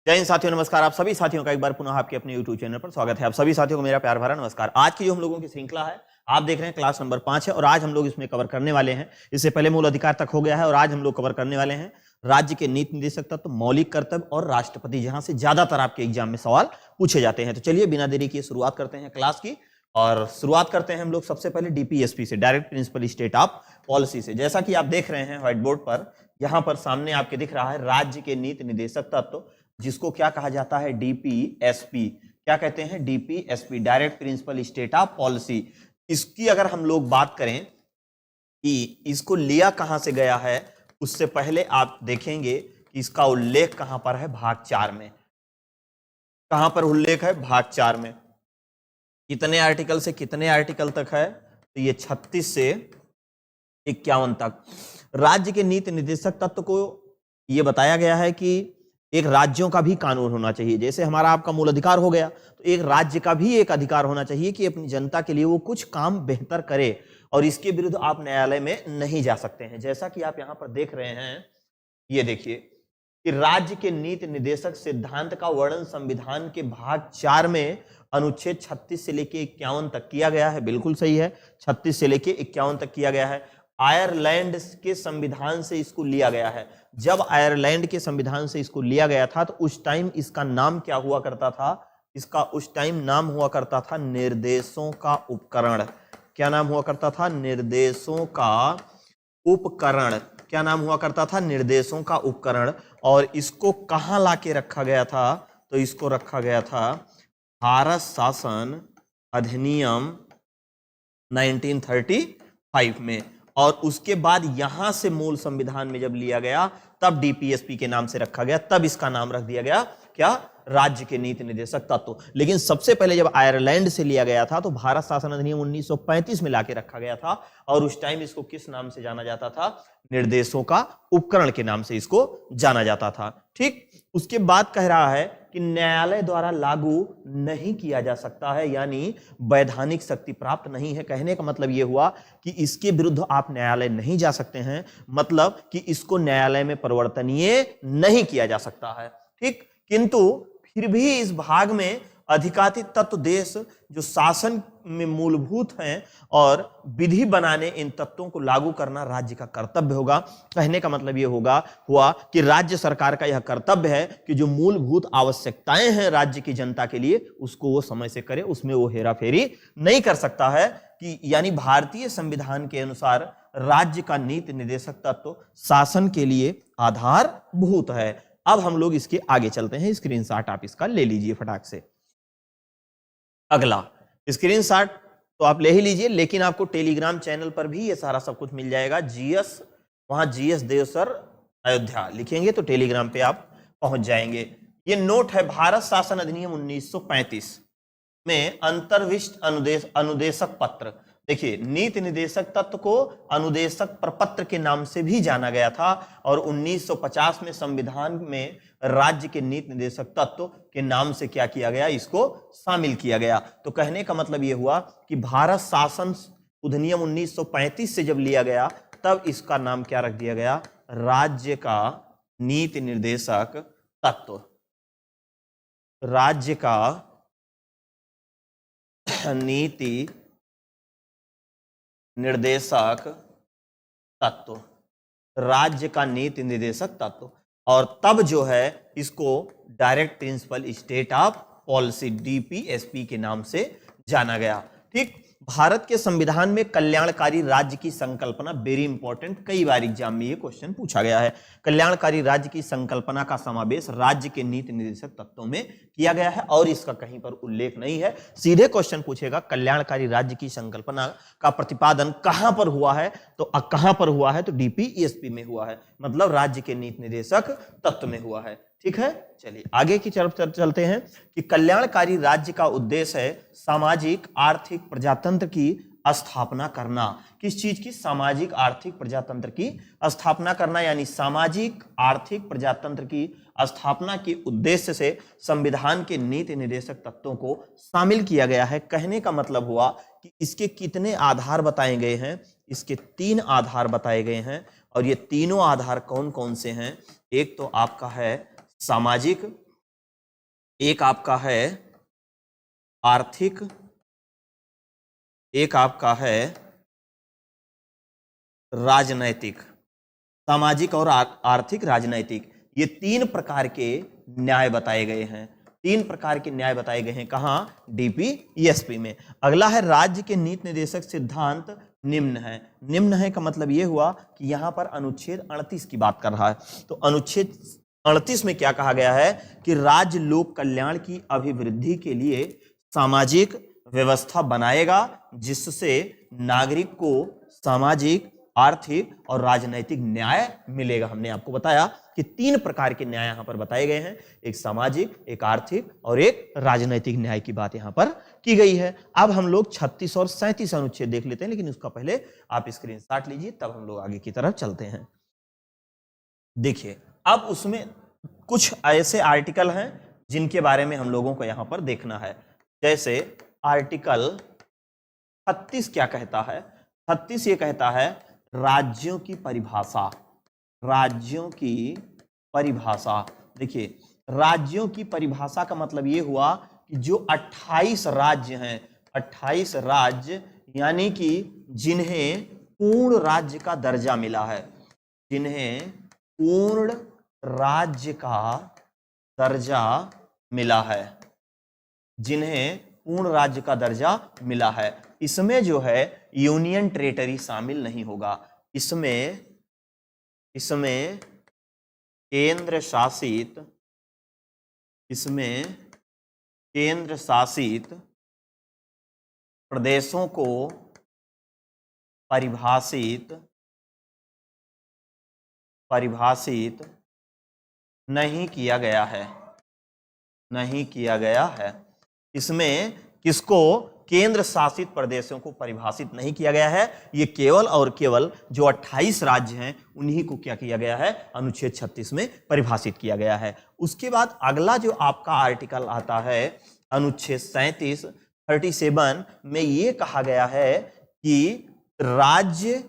जय हिंद साथियों, नमस्कार। आप सभी साथियों का एक बार पुनः आपके अपने YouTube चैनल पर स्वागत है। आप सभी साथियों को मेरा प्यार भरा नमस्कार। आज की जो हम लोगों की श्रृंखला है, आप देख रहे हैं क्लास नंबर 5 है और आज हम लोग इसमें कवर करने वाले हैं। इससे पहले मूल अधिकार तक हो गया है और आज हम लोग कवर करने वाले हैं राज्य के नीति निदेशक तत्व, मौलिक कर्तव्य और राष्ट्रपति, जहां से ज्यादातर आपके एग्जाम में सवाल पूछे जाते हैं। तो चलिए बिना देरी किए शुरुआत करते हैं क्लास की और शुरुआत करते हैं हम लोग सबसे पहले डीपीएसपी से, direct principle state of policy से। जैसा कि आप देख रहे हैं व्हाइट बोर्ड पर, यहां पर सामने आपके दिख रहा है राज्य के नीति निदेशक तत्व, जिसको क्या कहा जाता है? डीपीएसपी। क्या कहते हैं? DPSP, direct principle state of policy. इसकी अगर हम लोग बात करें कि इसको लिया कहां से गया है, उससे पहले आप देखेंगे कि इसका उल्लेख कहां पर है? भाग 4 में। कहां पर उल्लेख है? भाग 4 में। कितने आर्टिकल से कितने आर्टिकल तक है? तो ये 36 से 51 तक। राज्य के नीति निदेशक तत्व को यह बताया गया है कि एक राज्यों का भी कानून होना चाहिए। जैसे हमारा आपका मूल अधिकार हो गया, तो एक राज्य का भी एक अधिकार होना चाहिए कि अपनी जनता के लिए वो कुछ काम बेहतर करे और इसके विरुद्ध आप न्यायालय में नहीं जा सकते हैं। जैसा कि आप यहां पर देख रहे हैं, ये देखिए कि राज्य के नीति निदेशक सिद्धांत का वर्णन संविधान के भाग 4 में अनुच्छेद 36 से लेके 51 तक किया गया है। बिल्कुल सही है, 36 से लेके 51 तक किया गया है। आयरलैंड के संविधान से इसको लिया गया है। जब आयरलैंड के संविधान से इसको लिया गया था तो उस टाइम इसका नाम क्या हुआ करता था? इसका उस टाइम नाम हुआ करता था निर्देशों का उपकरण। क्या नाम हुआ करता था? निर्देशों का उपकरण। क्या नाम हुआ करता था? निर्देशों का उपकरण। और इसको कहां लाके रखा गया था? तो इसको रखा गया था भारत शासन अधिनियम 1935 में। और उसके बाद यहां से मूल संविधान में जब लिया गया तब डीपीएसपी के नाम से रखा गया, तब इसका नाम रख दिया गया क्या? राज्य के नीति निदेशक तत्व। लेकिन सबसे पहले जब आयरलैंड से लिया गया था तो भारत शासन अधिनियम 1935 में लाके रखा गया था और उस टाइम इसको किस नाम से जाना जाता था? निर्देशों का उपकरण के नाम से इसको जाना जाता था। ठीक, उसके बाद कह रहा है कि न्यायालय द्वारा लागू नहीं किया जा सकता है, यानी वैधानिक शक्ति प्राप्त नहीं है। कहने का मतलब यह हुआ कि इसके विरुद्ध आप न्यायालय नहीं जा सकते हैं, मतलब कि इसको न्यायालय में परिवर्तनीय नहीं किया जा सकता है। ठीक, किंतु फिर भी इस भाग में अधिकाधिक तत्व देश जो शासन में मूलभूत हैं और विधि बनाने इन तत्वों को लागू करना राज्य का कर्तव्य होगा। कहने का मतलब यह हुआ कि राज्य सरकार का यह कर्तव्य है कि जो मूलभूत आवश्यकताएं हैं राज्य की जनता के लिए उसको वो समय से करे, उसमें वो हेराफेरी नहीं कर सकता है। कि यानी भारतीय संविधान के अनुसार राज्य का नीति निदेशक तत्व शासन के लिए आधारभूत है। अब हम लोग इसके आगे चलते हैं। स्क्रीनशॉट आप इसका ले लीजिए फटाक से। अगला स्क्रीनशॉट तो आप ले ही लीजिए, लेकिन आपको टेलीग्राम चैनल पर भी ये सारा सब कुछ मिल जाएगा। जीएस, वहां जीएस देवसर अयोध्या लिखेंगे तो टेलीग्राम पे आप पहुंच जाएंगे। ये नोट है भारत शासन अधिनियम 1935 में अंतर्विष्ट अनुदेशक पत्र। देखिए, नीति निदेशक तत्व को अनुदेशक प्रपत्र के नाम से भी जाना गया था और 1950 में संविधान में राज्य के नीति निदेशक तत्व के नाम से क्या किया गया? इसको शामिल किया गया। तो कहने का मतलब यह हुआ कि भारत शासन अधिनियम 1935 से जब लिया गया तब इसका नाम क्या रख दिया गया? राज्य का नीति निर्देशक तत्व। राज्य का नीति निर्देशक तत्व, राज्य का नीति निर्देशक तत्व। और तब जो है इसको direct principle state of policy DPSP के नाम से जाना गया। ठीक, भारत के संविधान में कल्याणकारी राज्य की संकल्पना, वेरी इंपॉर्टेंट, कई बार एग्जाम में ये क्वेश्चन पूछा गया है। कल्याणकारी राज्य की संकल्पना का समावेश राज्य के नीति निर्देशक तत्वों में किया गया है और इसका कहीं पर उल्लेख नहीं है। सीधे क्वेश्चन पूछेगा कल्याणकारी राज्य की संकल्पना का प्रतिपादन कहां पर हुआ है? तो कहां पर हुआ है? तो डीपीएसपी में हुआ है, मतलब राज्य के नीति निर्देशक तत्व में हुआ है। ठीक है, चलिए आगे की तरफ चलते हैं कि कल्याणकारी राज्य का उद्देश्य है सामाजिक आर्थिक प्रजातंत्र की स्थापना करना। किस चीज की? सामाजिक आर्थिक प्रजातंत्र की स्थापना करना, यानी सामाजिक आर्थिक प्रजातंत्र की स्थापना के उद्देश्य से संविधान के नीति निर्देशक तत्वों को शामिल किया गया है। कहने का मतलब हुआ कि इसके कितने आधार बताए गए हैं? इसके 3 आधार बताए गए हैं और ये तीनों आधार कौन कौन से हैं? एक तो आपका है सामाजिक, एक आपका है आर्थिक, एक आपका है राजनैतिक, सामाजिक और आर्थिक राजनैतिक, ये तीन प्रकार के न्याय बताए गए हैं। तीन प्रकार के न्याय बताए गए हैं कहां? डीपीईएसपी में। अगला है राज्य के नीति निर्देशक सिद्धांत निम्न है। निम्न है का मतलब यह हुआ कि यहां पर अनुच्छेद 38 की बात कर रहा है। तो अनुच्छेद 38 में क्या कहा गया है कि राज्य लोक कल्याण की अभिवृद्धि के लिए सामाजिक व्यवस्था बनाएगा जिससे नागरिक को सामाजिक, आर्थिक और राजनैतिक न्याय मिलेगा। हमने आपको बताया कि तीन प्रकार के न्याय यहां पर बताए गए हैं, एक सामाजिक, एक आर्थिक और एक राजनैतिक न्याय की बात यहां पर की गई है। अब हम लोग 36 और 37 अनुच्छेद देख लेते हैं, लेकिन उसका पहले आप स्क्रीनशॉट लीजिए, तब हम लोग आगे की तरफ चलते हैं। देखिए, अब उसमें कुछ ऐसे आर्टिकल हैं जिनके बारे में हम लोगों को यहां पर देखना है। जैसे आर्टिकल 36 क्या कहता है? 36 ये कहता है राज्यों की परिभाषा। राज्यों की परिभाषा, देखिए राज्यों की परिभाषा का मतलब ये हुआ कि जो 28 राज्य हैं, 28 राज्य यानी कि जिन्हें पूर्ण राज्य का दर्जा मिला है, जिन्हें पूर्ण राज्य का दर्जा मिला है, जिन्हें पूर्ण राज्य का दर्जा मिला है, इसमें जो है यूनियन टेरिटरी शामिल नहीं होगा। इसमें केंद्र शासित, इसमें केंद्र शासित प्रदेशों को परिभाषित नहीं किया गया है, नहीं किया गया है। इसमें किसको? केंद्र शासित प्रदेशों को परिभाषित नहीं किया गया है। ये केवल और केवल जो 28 राज्य हैं उन्हीं को क्या किया गया है? अनुच्छेद 36 में परिभाषित किया गया है। उसके बाद अगला जो आपका आर्टिकल आता है अनुच्छेद 37 में ये कहा गया है कि राज्य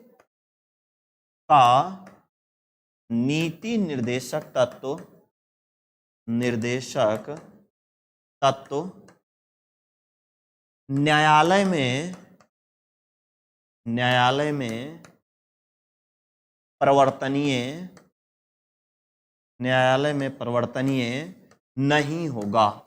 का नीति निर्देशक तत्व न्यायालय में परिवर्तनीय नहीं होगा,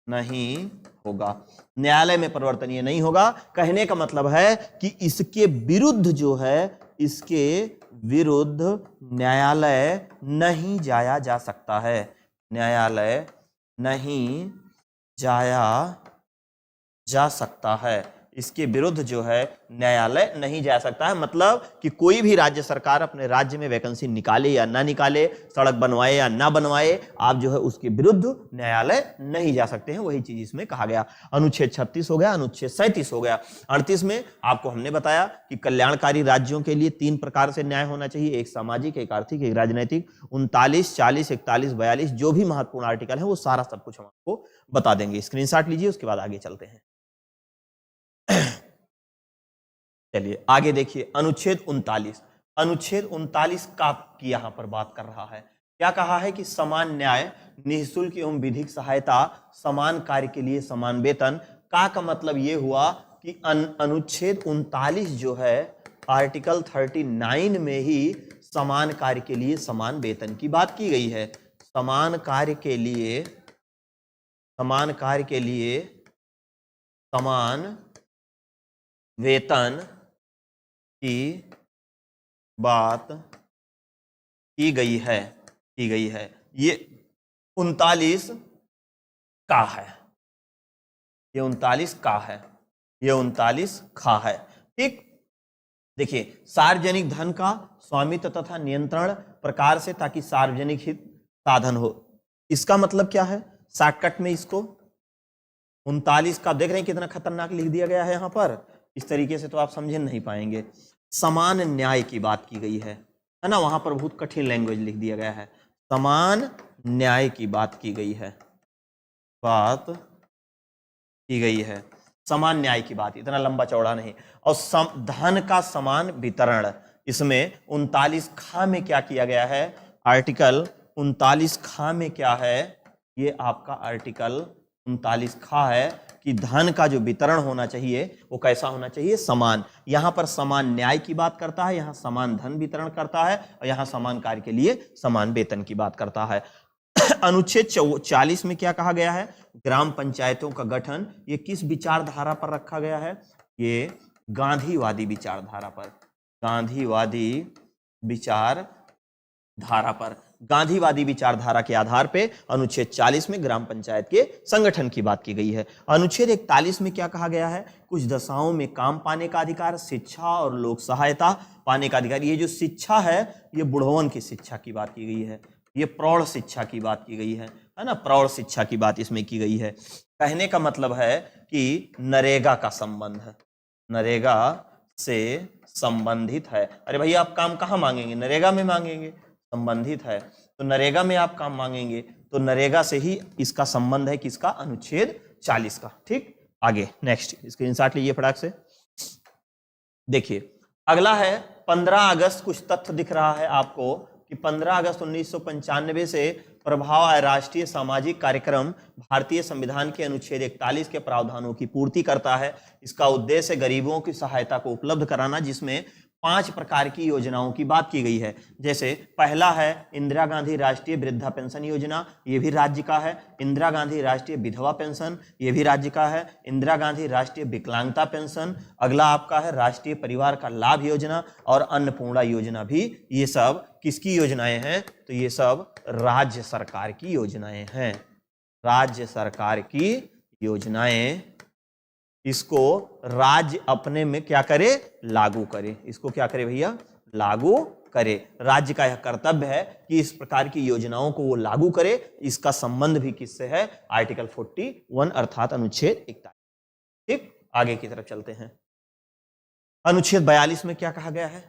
नहीं होगा। न्यायालय में परिवर्तनीय नहीं होगा कहने का मतलब है कि इसके विरुद्ध जो है, इसके विरुद्ध न्यायालय नहीं जाया जा सकता है, न्यायालय नहीं जाया जा सकता है। इसके विरुद्ध जो है न्यायालय नहीं जा सकता है, मतलब कि कोई भी राज्य सरकार अपने राज्य में वैकेंसी निकाले या ना निकाले, सड़क बनवाए या ना बनवाए, आप जो है उसके विरुद्ध न्यायालय नहीं जा सकते हैं। वही चीज इसमें कहा गया। अनुच्छेद 36 हो गया, अनुच्छेद 37 हो गया। 38 में आपको हमने बताया कि कल्याणकारी राज्यों के लिए तीन प्रकार से न्याय होना चाहिए, एक सामाजिक, एक आर्थिक, एक राजनैतिक। 39, 40, 41, 42 जो भी महत्वपूर्ण आर्टिकल है वो सारा सब कुछ हम आपको बता देंगे। स्क्रीनशॉट लीजिए, उसके बाद आगे चलते हैं। चलिए आगे देखिए, अनुच्छेद 39। अनुच्छेद 39 का की यहां पर बात कर रहा है। क्या कहा है कि समान न्याय, निःशुल्क एवं विधिक सहायता, समान कार्य के लिए समान वेतन। का मतलब यह हुआ कि अनुच्छेद 39 जो है आर्टिकल 39 में ही समान कार्य के लिए समान वेतन की बात की गई है। समान कार्य के लिए समान वेतन की बात की गई है। ये 39 का है, ये 39 का है, ये 39 खा है। ठीक, देखिए सार्वजनिक धन का स्वामित्व तथा नियंत्रण प्रकार से ताकि सार्वजनिक हित साधन हो। इसका मतलब क्या है? शॉर्टकट में इसको 39 का देख रहे हैं कितना खतरनाक लिख दिया गया है यहां पर। इस तरीके से तो आप समझ नहीं पाएंगे। समान न्याय की बात की गई है ना, वहां पर बहुत कठिन लैंग्वेज लिख दिया गया है। समान न्याय की बात की गई है, समान न्याय की बात, इतना लंबा चौड़ा नहीं। और धन का समान वितरण, इसमें 39 खा में क्या किया गया है? आर्टिकल 39 खा में क्या है? ये आपका आर्टिकल 39 खा है कि धन का जो वितरण होना चाहिए वो कैसा होना चाहिए, समान। यहां पर समान न्याय की बात करता है, यहां समान धन वितरण करता है, और यहां समान कार्य के लिए समान वेतन की बात करता है। अनुच्छेद 40 में क्या कहा गया है, ग्राम पंचायतों का गठन ये किस विचारधारा पर रखा गया है, ये गांधीवादी विचारधारा पर, गांधीवादी विचारधारा पर। गांधीवादी विचारधारा के आधार पे अनुच्छेद 40 में ग्राम पंचायत के संगठन की बात की गई है। अनुच्छेद 41 में क्या कहा गया है, कुछ दशाओं में काम पाने का अधिकार, शिक्षा और लोक सहायता पाने का अधिकार। ये जो शिक्षा है ये बुढ़वन की शिक्षा की बात की गई है, ये प्रौढ़ शिक्षा की बात की गई है ना, प्रौढ़ शिक्षा की बात इसमें की गई है। कहने का मतलब है कि नरेगा का संबंध है, नरेगा से संबंधित है। अरे भैया आप काम कहाँ मांगेंगे, नरेगा में मांगेंगे, संबंधित है तो नरेगा में आप काम मांगेंगे, तो नरेगा से ही इसका संबंध है किसका, अनुच्छेद 40 का। ठीक, आगे नेक्स्ट स्क्रीनशॉट लीजिए फटाक से। देखिए अगला है 15 अगस्त। कुछ तथ्य दिख रहा है आपको कि 15 अगस्त 1995 से प्रभाव है राष्ट्रीय सामाजिक कार्यक्रम भारतीय संविधान के अनुच्छेद 41 के प्रावधानों की पूर्ति करता है। इसका उद्देश्य गरीबों की सहायता को उपलब्ध कराना, जिसमें 5 प्रकार की योजनाओं की बात की गई है। जैसे पहला है इंदिरा गांधी राष्ट्रीय वृद्धा पेंशन योजना, ये भी राज्य का है। इंदिरा गांधी राष्ट्रीय विधवा पेंशन, ये भी राज्य का है। इंदिरा गांधी राष्ट्रीय विकलांगता पेंशन, अगला आपका है राष्ट्रीय परिवार का लाभ योजना और अन्नपूर्णा योजना भी। ये सब किसकी योजनाएं हैं, तो ये सब राज्य सरकार की योजनाएं हैं, राज्य सरकार की योजनाएं। इसको राज्य अपने में क्या करे, लागू करे। इसको क्या करे भैया, लागू करे। राज्य का यह कर्तव्य है कि इस प्रकार की योजनाओं को वो लागू करे। इसका संबंध भी किससे है, आर्टिकल 41 अर्थात अनुच्छेद 41। ठीक, आगे की तरफ चलते हैं। अनुच्छेद 42 में क्या कहा गया है,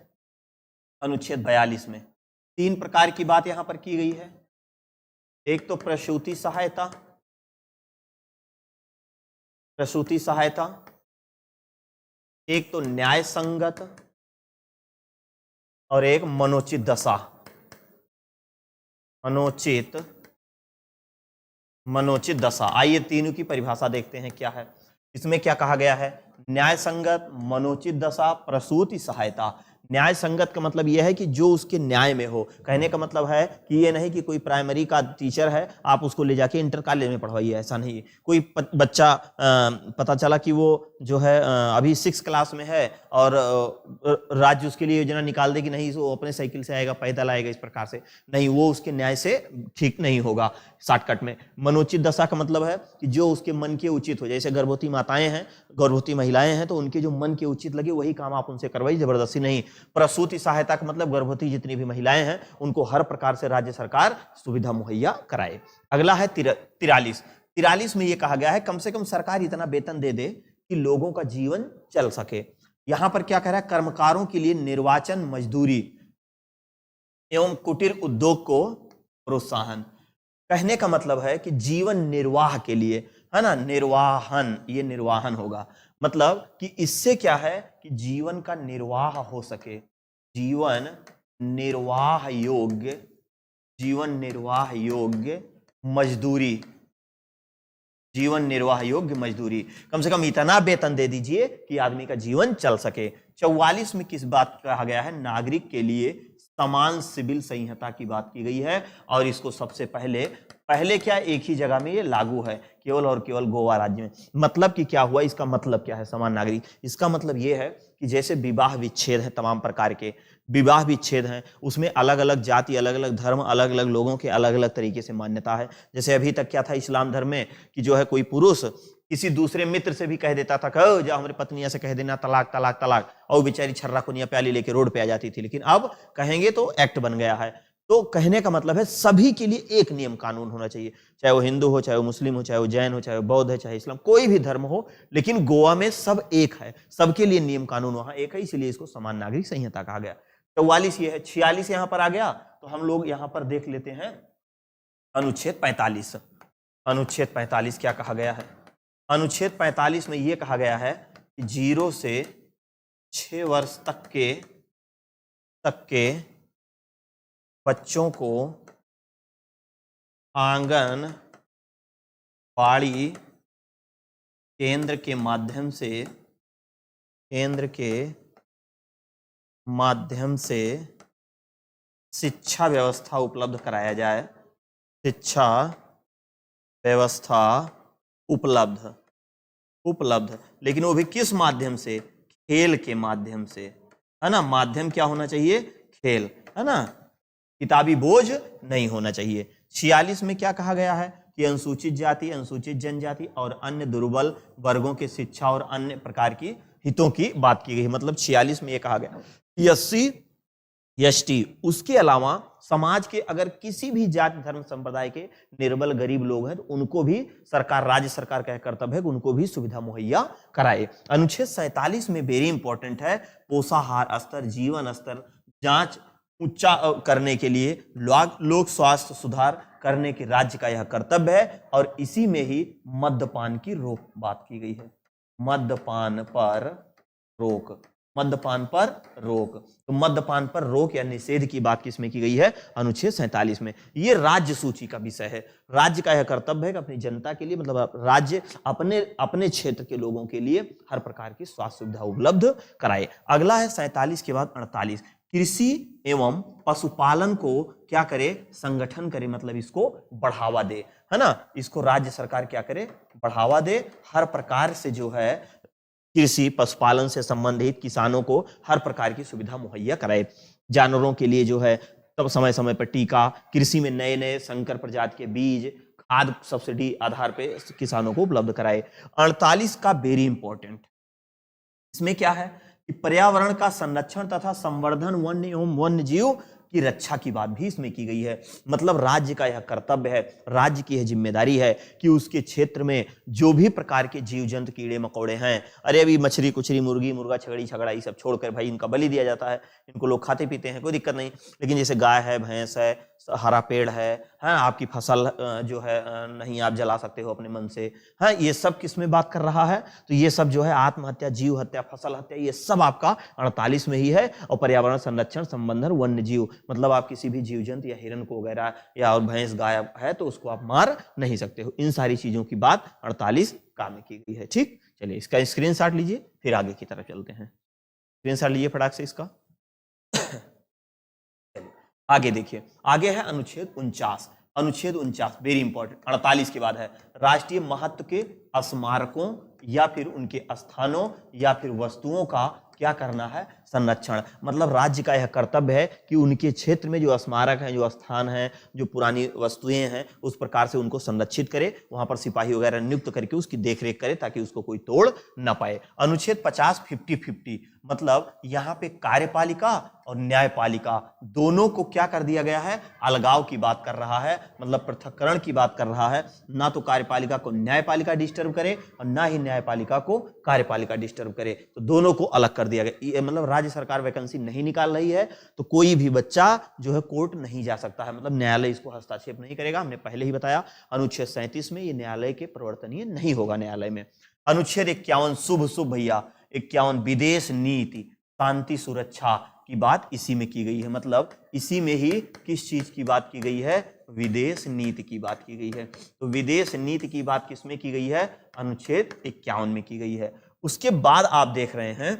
अनुच्छेद 42 में 3 प्रकार की बात यहां पर की गई है। एक तो प्रसूति सहायता, प्रसूति सहायता, एक तो न्याय संगत और एक मनोचित दशा, मनोचित दशा। आइए तीनों की परिभाषा देखते हैं क्या है। इसमें क्या कहा गया है, न्याय संगत, मनोचित दशा, प्रसूति सहायता। न्याय संगत का मतलब यह है कि जो उसके न्याय में हो। कहने का मतलब है कि ये नहीं कि कोई प्राइमरी का टीचर है आप उसको ले जाके इंटर कॉलेज में पढ़वाइए, ऐसा नहीं। कोई बच्चा पता चला कि वो जो है अभी 6 क्लास में है और राज्य उसके लिए योजना निकाल दे कि नहीं वो अपने साइकिल से आएगा, पैदल आएगा, इस प्रकार से नहीं, वो उसके न्याय से ठीक नहीं होगा। शॉर्टकट में मनोचित दशा का मतलब है कि जो उसके मन के उचित हो। जैसे गर्भवती माताएं हैं, गर्भवती महिलाएं हैं, तो उनके जो मन के उचित लगे वही काम आप उनसे करवाइए, जबरदस्ती नहीं। प्रसूति सहायता का मतलब गर्भवती जितनी भी महिलाएं हैं उनको हर प्रकार से राज्य सरकार सुविधा मुहैया कराए। अगला है 43 में यह कहा गया है कम से कम सरकार इतना वेतन दे दे कि लोगों का जीवन चल सके। यहां पर क्या कह रहा है, कर्मकारों के लिए निर्वाचन मजदूरी एवं कुटीर उद्योग को प्रोत्साहन। कहने का मतलब है कि जीवन निर्वाह के लिए, है ना, निर्वाहन, ये निर्वाहन होगा। मतलब कि इससे क्या है कि जीवन का निर्वाह हो सके, जीवन निर्वाह योग्य, जीवन निर्वाह योग्य मजदूरी, जीवन निर्वाह योग्य मजदूरी। कम से कम इतना वेतन दे दीजिए कि आदमी का जीवन चल सके। 44 में किस बात कहा गया है, नागरिक के लिए समान सिविल संहिता की बात की गई है। और इसको सबसे पहले क्या एक ही जगह में ये लागू है, केवल और केवल गोवा राज्य में। मतलब कि क्या हुआ, इसका मतलब क्या है समान नागरिक, इसका मतलब ये है कि जैसे विवाह विच्छेद है, तमाम प्रकार के विवाह विच्छेद हैं, उसमें अलग अलग जाति, अलग अलग धर्म, अलग अलग लोगों के अलग अलग तरीके से मान्यता है। जैसे अभी तक क्या था इस्लाम धर्म में कि जो है कोई पुरुष किसी दूसरे मित्र से भी कह देता था कहो जा हमारी पत्नी से कह देना तलाक तलाक तलाक, और बेचारी छर्रा कुनिया प्याली लेके रोड पे आ जाती थी। लेकिन अब कहेंगे तो एक्ट बन गया है। तो कहने का मतलब है सभी के लिए एक नियम कानून होना चाहिए, चाहे वो हिंदू हो, चाहे वो मुस्लिम हो, चाहे वो जैन हो, चाहे वो बौद्ध है, चाहे इस्लाम, कोई भी धर्म हो, लेकिन गोवा में सब एक है, सबके लिए नियम कानून वहां एक है, इसलिए इसको समान नागरिक संहिता कहा गया। 44 ये है। 46 यहां पर आ गया, तो हम लोग यहां पर देख लेते हैं अनुच्छेद 45। अनुच्छेद 45 क्या कहा गया है, अनुच्छेद 45 में यह कहा गया है कि 0 से 6 वर्ष तक के बच्चों को पाड़ी केंद्र के माध्यम से शिक्षा व्यवस्था उपलब्ध कराया जाए, शिक्षा व्यवस्था उपलब्ध, लेकिन वो भी किस माध्यम से? खेल के माध्यम से, है ना। माध्यम क्या होना चाहिए? खेल, है ना। किताबी बोझ नहीं होना चाहिए। 46 में क्या कहा गया है कि अनुसूचित जाति, अनुसूचित जनजाति और अन्य दुर्बल वर्गों के शिक्षा और अन्य प्रकार की हितों की बात की गई। मतलब 46 में ये कहा गया एससी एसटी, उसके अलावा समाज के अगर किसी भी जाति धर्म संप्रदाय के निर्बल गरीब लोग हैं तो उनको भी सरकार, राज्य सरकार का कर्तव्य है कि उनको भी सुविधा मुहैया कराए। अनुच्छेद 47 में वेरी इंपॉर्टेंट है, पोषाहार स्तर, जीवन स्तर जांच ऊंचा करने के लिए लोक स्वास्थ्य सुधार करने की राज्य का यह कर्तव्य है। और इसी में ही मद्यपान की रोक बात की गई है, मद्यपान पर रोक, मद्यपान पर रोक। तो मद्यपान पर रोक या निषेध की बात किसमें की गई है? अनुच्छेद 47 में। ये राज्य सूची का विषय है। राज्य का यह कर्तव्य है कि अपनी जनता के लिए, मतलब राज्य अपने क्षेत्र के लोगों के लिए हर प्रकार की स्वास्थ्य सुविधा उपलब्ध कराए। अगला है 47 के बाद 48, कृषि एवं पशुपालन को क्या करे? संगठन करे, मतलब इसको बढ़ावा दे, है ना। इसको राज्य सरकार क्या करे? बढ़ावा दे। हर प्रकार से जो है कृषि पशुपालन से संबंधित किसानों को हर प्रकार की सुविधा मुहैया कराए। जानवरों के लिए जो है तब समय समय पर टीका, कृषि में नए नए संकर प्रजाति के बीज, खाद सब्सिडी आधार पे किसानों को उपलब्ध कराए। 48 का वेरी इंपॉर्टेंट, इसमें क्या है कि पर्यावरण का संरक्षण तथा संवर्धन, वन्य एवं वन्य जीव की रक्षा की बात भी इसमें की गई है। मतलब राज्य का यह कर्तव्य है, राज्य की यह जिम्मेदारी है कि उसके क्षेत्र में जो भी प्रकार के जीव जंतु कीड़े मकोड़े हैं, अरे अभी मछली कुछली, मुर्गी मुर्गा, छगड़ी छगड़ा, ये सब छोड़कर भाई इनका बलि दिया जाता है, इनको लोग खाते पीते हैं, कोई दिक्कत नहीं। लेकिन जैसे गाय है, भैंस है, हरा पेड़ है आपकी फसल जो है नहीं आप जला सकते हो अपने मन से, है ये सब किसमें बात कर रहा है? तो ये सब जो है आत्महत्या, जीव हत्या, फसल हत्या, ये सब आपका 48 में ही है। और पर्यावरण संरक्षण, संवर्धन, वन्य जीव, मतलब आप किसी भी जीव जंतु या हिरण को वगैरह या और भैंस गाय है तो उसको आप मार नहीं सकते हो। इन सारी चीजों की बात 48 का में की गई है। ठीक, चलिए इसका स्क्रीनशॉट लीजिए, फिर आगे की तरफ चलते हैं। स्क्रीनशॉट लीजिए फटाक से इसका। आगे देखिए, आगे है अनुच्छेद 49। अनुच्छेद 49 वेरी इंपॉर्टेंट, 48 के बाद है राष्ट्रीय महत्व के स्मारकों या फिर उनके स्थानों या फिर वस्तुओं का क्या करना है? संरक्षण। मतलब राज्य का यह कर्तव्य है कि उनके क्षेत्र में जो स्मारक हैं, जो स्थान हैं, जो पुरानी वस्तुएं हैं, उस प्रकार से उनको संरक्षित करे, वहां पर सिपाही वगैरह नियुक्त करके उसकी देखरेख करे ताकि उसको कोई तोड़ न पाए। अनुच्छेद 50 50-50, मतलब यहाँ पे कार्यपालिका और न्यायपालिका दोनों को क्या कर दिया गया है? अलगाव की बात कर रहा है, मतलब पृथक्करण की बात कर रहा है। ना तो कार्यपालिका को न्यायपालिका डिस्टर्ब करे और ना ही न्यायपालिका को कार्यपालिका डिस्टर्ब करे, तो दोनों को अलग कर दिया गया। मतलब राज्य सरकार वैकेंसी नहीं निकाल रही है तो कोई भी बच्चा जो है कोर्ट नहीं जा सकता है, मतलब न्यायालय इसको हस्तक्षेप नहीं करेगा। हमने पहले ही बताया अनुच्छेद 37 में ये न्यायालय के प्रवर्तनीय नहीं होगा न्यायालय में। अनुच्छेद 51 शुभ भैया 51 विदेश नीति, शांति सुरक्षा की बात इसी में की गई है। मतलब इसी में ही किस चीज की बात की गई है? विदेश नीति की बात की गई है। तो विदेश नीति की बात किसमें की गई है? अनुच्छेद 51 में की गई है। उसके बाद आप देख रहे हैं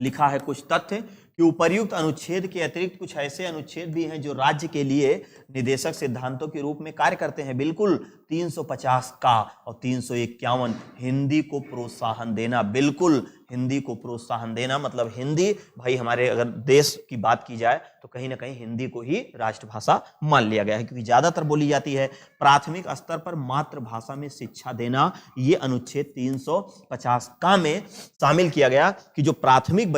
लिखा है कुछ तथ्य कि उपर्युक्त अनुच्छेद के अतिरिक्त कुछ ऐसे अनुच्छेद भी हैं जो राज्य के लिए निदेशक सिद्धांतों के रूप में कार्य करते हैं। बिल्कुल 350 का और 351 हिंदी को प्रोत्साहन देना, बिल्कुल हिंदी को प्रोत्साहन देना। मतलब हिंदी भाई हमारे अगर देश की बात की जाए तो कहीं ना कहीं हिंदी को ही राष्ट्रभाषा मान लिया गया है क्योंकि ज्यादातर बोली जाती है। प्राथमिक स्तर पर मातृभाषा में शिक्षा देना, ये अनुच्छेद 350 का में शामिल किया गया कि जो प्राथमिक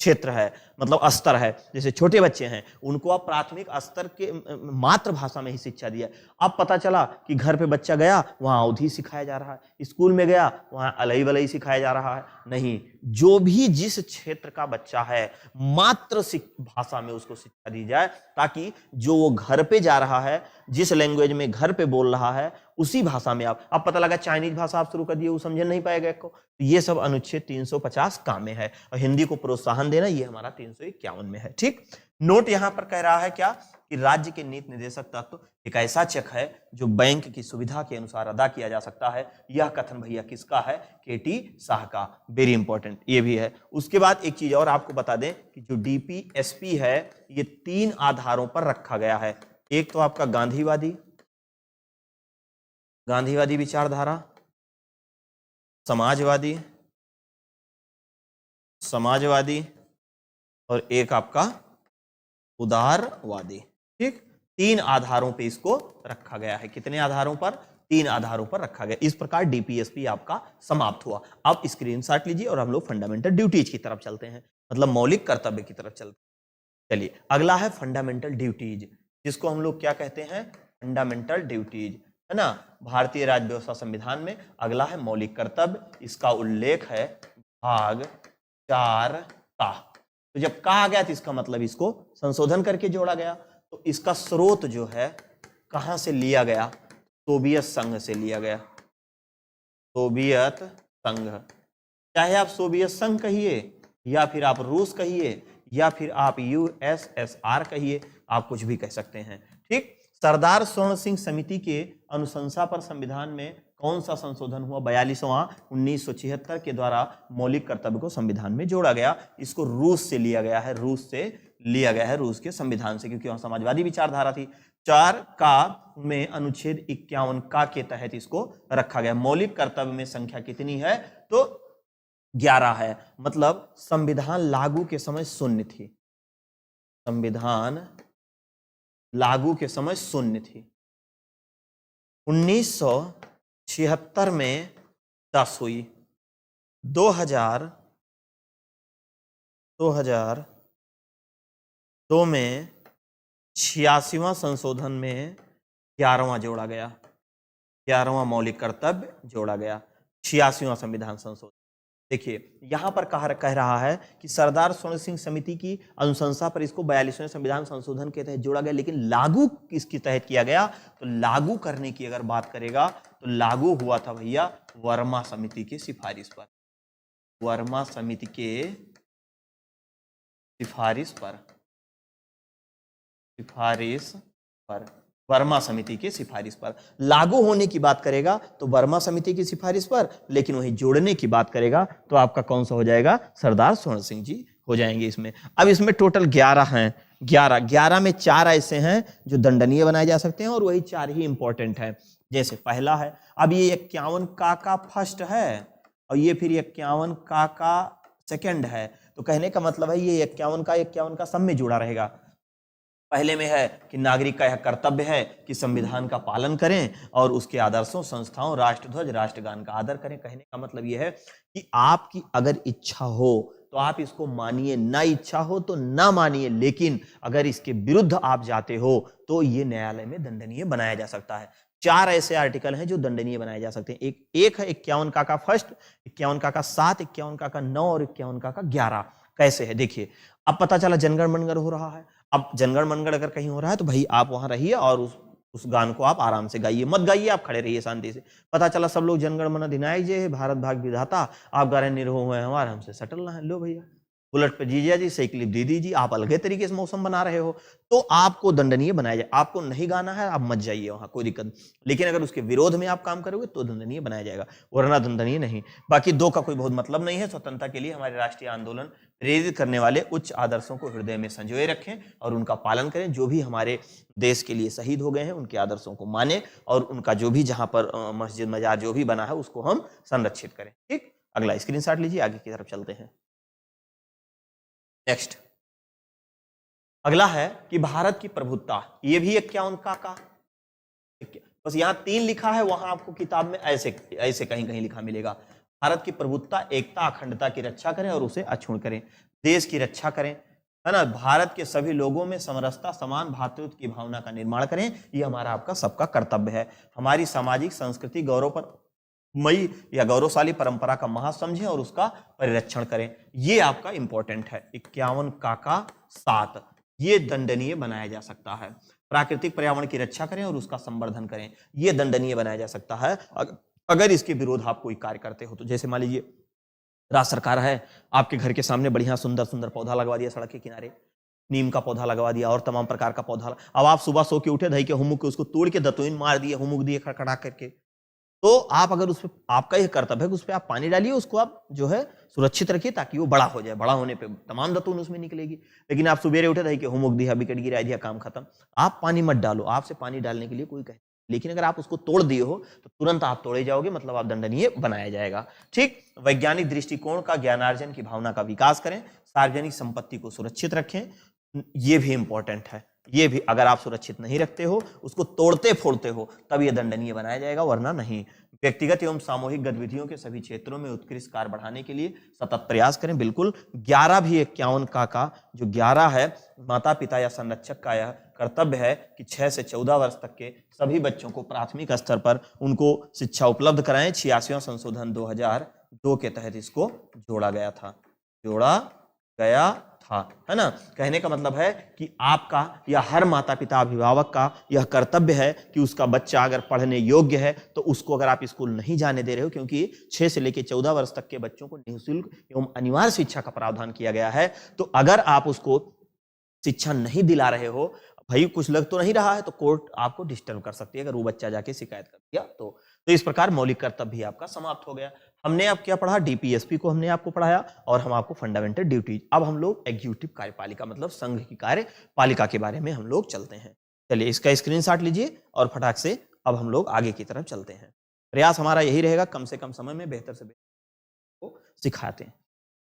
क्षेत्र है, मतलब स्तर है, जैसे छोटे बच्चे हैं उनको आप प्राथमिक स्तर के मातृभाषा में ही शिक्षा दिया। अब पता चला कि घर पे बच्चा गया वहां अवधी सिखाया जा रहा है, स्कूल में गया वहां अलई वलई सिखाया जा रहा है। नहीं, जो भी जिस क्षेत्र का बच्चा है मातृ भाषा में उसको शिक्षा दी जाए ताकि जो वो घर पे जा रहा है, जिस लैंग्वेज में घर पे बोल रहा है उसी भाषा में आप, अब पता लगा चाइनीज भाषा आप शुरू कर दिए, वो समझ नहीं पाएगा को, तो ये सब अनुच्छेद 350 का में है। और हिंदी को प्रोत्साहन देना ये हमारा 351 में है। ठीक, नोट यहां पर कह रहा है क्या कि राज्य के नीति निर्देशक तत्व एक ऐसा चेक है जो बैंक की सुविधा के अनुसार अदा किया जा सकता है। यह कथन भैया किसका है? केटी शाह का, वेरी इंपॉर्टेंट ये भी है। उसके बाद एक चीज और आपको बता दें कि जो डीपीएसपी है ये 3 आधारों पर रखा गया है। एक तो आपका गांधीवादी विचारधारा, समाजवादी और एक आपका उदारवादी। ठीक, 3 आधारों पे इसको रखा गया है। कितने आधारों पर? 3 आधारों पर रखा गया। इस प्रकार डीपीएसपी आपका समाप्त हुआ। अब स्क्रीनशॉट लीजिए और हम लोग फंडामेंटल ड्यूटीज की तरफ चलते हैं, मतलब मौलिक कर्तव्य की तरफ चलते हैं। चलिए, अगला है फंडामेंटल ड्यूटीज, जिसको हम लोग क्या कहते हैं? फंडामेंटल ड्यूटीज, है ना। भारतीय राज्य व्यवस्था संविधान में अगला है मौलिक कर्तव्य। इसका उल्लेख है भाग 4 का। तो जब का आ गया तो इसका मतलब इसको संशोधन करके जोड़ा गया। तो इसका स्रोत जो है कहां से लिया गया? सोवियत संघ से लिया गया। सोवियत संघ, चाहे आप सोवियत संघ कहिए या फिर आप रूस कहिए या फिर आप यूएसएसआर कहिए, आप कुछ भी कह सकते हैं। ठीक, सरदार स्वर्ण सिंह समिति के अनुशंसा पर संविधान में कौन सा संशोधन हुआ? 42वां 1976 के द्वारा मौलिक कर्तव्य को संविधान में जोड़ा गया। इसको रूस से लिया गया है, रूस के संविधान से, क्योंकि वहां समाजवादी विचारधारा थी। 4 का में अनुच्छेद 51 का के तहत इसको रखा गया। मौलिक कर्तव्य में संख्या कितनी है? तो 11 है। मतलब संविधान लागू के समय शून्य थी, संविधान लागू के समय शून्य थी। 1976 में 10 हुई, 2002 में 86वां संशोधन में 11वां जोड़ा गया, 11वां मौलिक कर्तव्य जोड़ा गया, 86वां संविधान संशोधन। देखिए यहां पर कह रहा है कि सरदार स्वर्ण सिंह समिति की अनुशंसा पर इसको 42वें संविधान संशोधन के तहत जोड़ा गया, लेकिन लागू किसके तहत किया गया? तो लागू करने की अगर बात करेगा तो लागू हुआ था भैया वर्मा समिति की सिफारिश पर, वर्मा समिति के सिफारिश पर, वर्मा समिति की सिफारिश पर। लागू होने की बात करेगा तो वर्मा समिति की सिफारिश पर, लेकिन वही जोड़ने की बात करेगा तो आपका कौन सा हो जाएगा? सरदार स्वर्ण सिंह जी हो जाएंगे इसमें। अब इसमें टोटल 11 हैं, 11 में 4 ऐसे हैं जो दंडनीय बनाए जा सकते हैं और वही 4 ही इंपॉर्टेंट है। जैसे पहला है, अब ये 51 का फर्स्ट है और ये फिर 51 का सेकंड है, तो कहने का मतलब है ये 51 का सब में जुड़ा रहेगा। पहले में है कि नागरिक का यह कर्तव्य है कि संविधान का पालन करें और उसके आदर्शों, संस्थाओं, राष्ट्रध्वज, राष्ट्रगान का आदर करें। कहने का मतलब यह है कि आपकी अगर इच्छा हो तो आप इसको मानिए, ना इच्छा हो तो ना मानिए, लेकिन अगर इसके विरुद्ध आप जाते हो तो ये न्यायालय में दंडनीय बनाया जा सकता है। 4 ऐसे आर्टिकल हैं जो दंडनीय बनाए जा सकते हैं। एक है 51 का फर्स्ट, 51 का 7, 51 का 9 और 51 का 11। कैसे है देखिए, अब पता चला जनगण मनगढ़ हो रहा है। अब जनगण मनगढ़ अगर कहीं हो रहा है तो भाई आप वहां रहिए और उस गान को आप आराम से गाइए, मत गाइए, आप खड़े रहिए शांति से। पता चला सब लोग जनगण मन अधिनायक जय, भारत भाग्य विधाता, आप गा रहे निरहो हुए हमारे, हमसे सटल ना है। लो भैया बुलेट पे जीजा जी से क्लिप दे दीजिए, आप अलग तरीके से मौसम बना रहे हो तो आपको दंडनीय बनाया जाए। आपको नहीं गाना है आप मत जाइए वहां, कोई दिक्कत, लेकिन अगर उसके विरोध में आप काम करोगे तो दंडनीय बनाया जाएगा, वरना दंडनीय नहीं। बाकी 2 का कोई बहुत मतलब नहीं है। स्वतंत्रता के लिए हमारे राष्ट्रीय आंदोलन प्रेरित करने वाले उच्च आदर्शों को हृदय में संजोए रखें और उनका पालन करें। जो भी हमारे देश के लिए शहीद हो गए हैं उनके आदर्शों को माने और उनका जो भी जहां पर मस्जिद मजार जो भी बना है उसको हम संरक्षित करें। ठीक, अगला स्क्रीनशॉट लीजिए, आगे की तरफ चलते हैं। नेक्स्ट अगला है कि भारत की प्रभुत्ता, ये भी 51 का, बस यहां 3 लिखा है, वहां आपको किताब में ऐसे कहीं कहीं लिखा मिलेगा। भारत की प्रभुत्ता, एकता, अखंडता की रक्षा करें और उसे अक्षुण्ण करें, देश की रक्षा करें, है ना, भारत के सभी लोगों में समरसता, समान भातृत्व की भावना का निर्माण करें। यह हमारा आपका सबका कर्तव्य है। हमारी सामाजिक संस्कृति गौरव पर मई या गौरवशाली परंपरा का महत्व समझें और उसका परिरक्षण करें। ये आपका इंपॉर्टेंट है। 51 का 7 ये दंडनीय बनाया जा सकता है। प्राकृतिक पर्यावरण की रक्षा करें और उसका संवर्धन करें। यह दंडनीय बनाया जा सकता है अगर इसके विरोध आप कोई कार्य करते हो तो। जैसे मान लीजिए राज्य सरकार है, आपके घर के सामने बढ़िया सुंदर सुंदर पौधा लगवा दिया सड़क के किनारे, नीम का पौधा लगवा दिया और तमाम प्रकार का पौधा। अब आप सुबह सो के उठे, दही के हुमुक के उसको तोड़ के दतुईन मार दिए, हुमुक दिए खड़खड़ा करके, तो आप अगर उस पर, आपका यह कर्तव्य है कि उस पर आप पानी डालिए, उसको आप जो है सुरक्षित रखिए ताकि वो बड़ा हो जाए। बड़ा होने पे तमाम दतून उसमें निकलेगी। लेकिन आप सुबेरे उठे, दही के हुमुक दिया, विकेट गिरा दिया, काम खत्म। आप पानी मत डालो, आपसे पानी डालने के लिए कोई कहे, लेकिन अगर आप उसको तोड़ दिए हो तो तुरंत आप तोड़े जाओगे, मतलब आप दंडनीय बनाया जाएगा। ठीक। वैज्ञानिक दृष्टिकोण का ज्ञानार्जन की भावना का विकास करें, सार्वजनिक संपत्ति को सुरक्षित रखें, ये भी इंपॉर्टेंट है। ये भी अगर आप सुरक्षित नहीं रखते हो, उसको तोड़ते फोड़ते हो, तब ये दंडनीय बनाया जाएगा, वरना नहीं। व्यक्तिगत एवं सामूहिक गतिविधियों के सभी क्षेत्रों में उत्कृष्ट कार्य बढ़ाने के लिए सतत प्रयास करें। बिल्कुल 11 भी 51 का जो 11 है, माता पिता या संरक्षक का यह कर्तव्य है कि 6 से 14 वर्ष तक के सभी बच्चों को प्राथमिक स्तर पर उनको शिक्षा उपलब्ध कराएं। 86वां संशोधन 2002 के तहत इसको जोड़ा गया था, है ना। कहने का मतलब है कि आपका या हर माता पिता अभिभावक का यह कर्तव्य है कि उसका बच्चा अगर पढ़ने योग्य है तो उसको अगर आप स्कूल नहीं जाने दे रहे हो, क्योंकि 6 से लेकर 14 वर्ष तक के बच्चों को निःशुल्क एवं अनिवार्य शिक्षा का प्रावधान किया गया है, तो अगर आप उसको शिक्षा नहीं दिला रहे हो, भाई कुछ लग तो नहीं रहा है, तो कोर्ट आपको डिस्टर्ब कर सकती है अगर वो बच्चा जाके शिकायत कर दिया तो इस प्रकार मौलिक कर्तव्य भी आपका समाप्त हो गया। हमने अब क्या पढ़ा, डीपीएसपी को हमने आपको पढ़ाया और हम आपको फंडामेंटल ड्यूटीज। अब हम लोग एग्जीक्यूटिव कार्यपालिका मतलब संघ की कार्यपालिका के बारे में हम लोग चलते हैं। चलिए इसका स्क्रीनशॉट लीजिए और फटाक से अब हम लोग आगे की तरफ चलते हैं। प्रयास हमारा यही रहेगा, कम से कम समय में बेहतर से बेहतर को सिखाते हैं।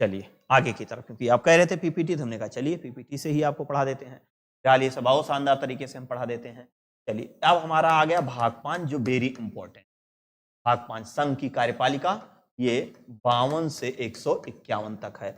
चलिए आगे की तरफ, क्योंकि आप कह रहे थे पीपीटी, तो हमने कहा चलिए पीपीटी से ही आपको पढ़ा देते हैं। फिलहाल ये सब बहुत शानदार तरीके से हम पढ़ा देते हैं। चलिए अब हमारा आ गया भाग 5, जो वेरी इंपॉर्टेंट। भाग 5 संघ की कार्यपालिका, ये 52 से 151 तक है।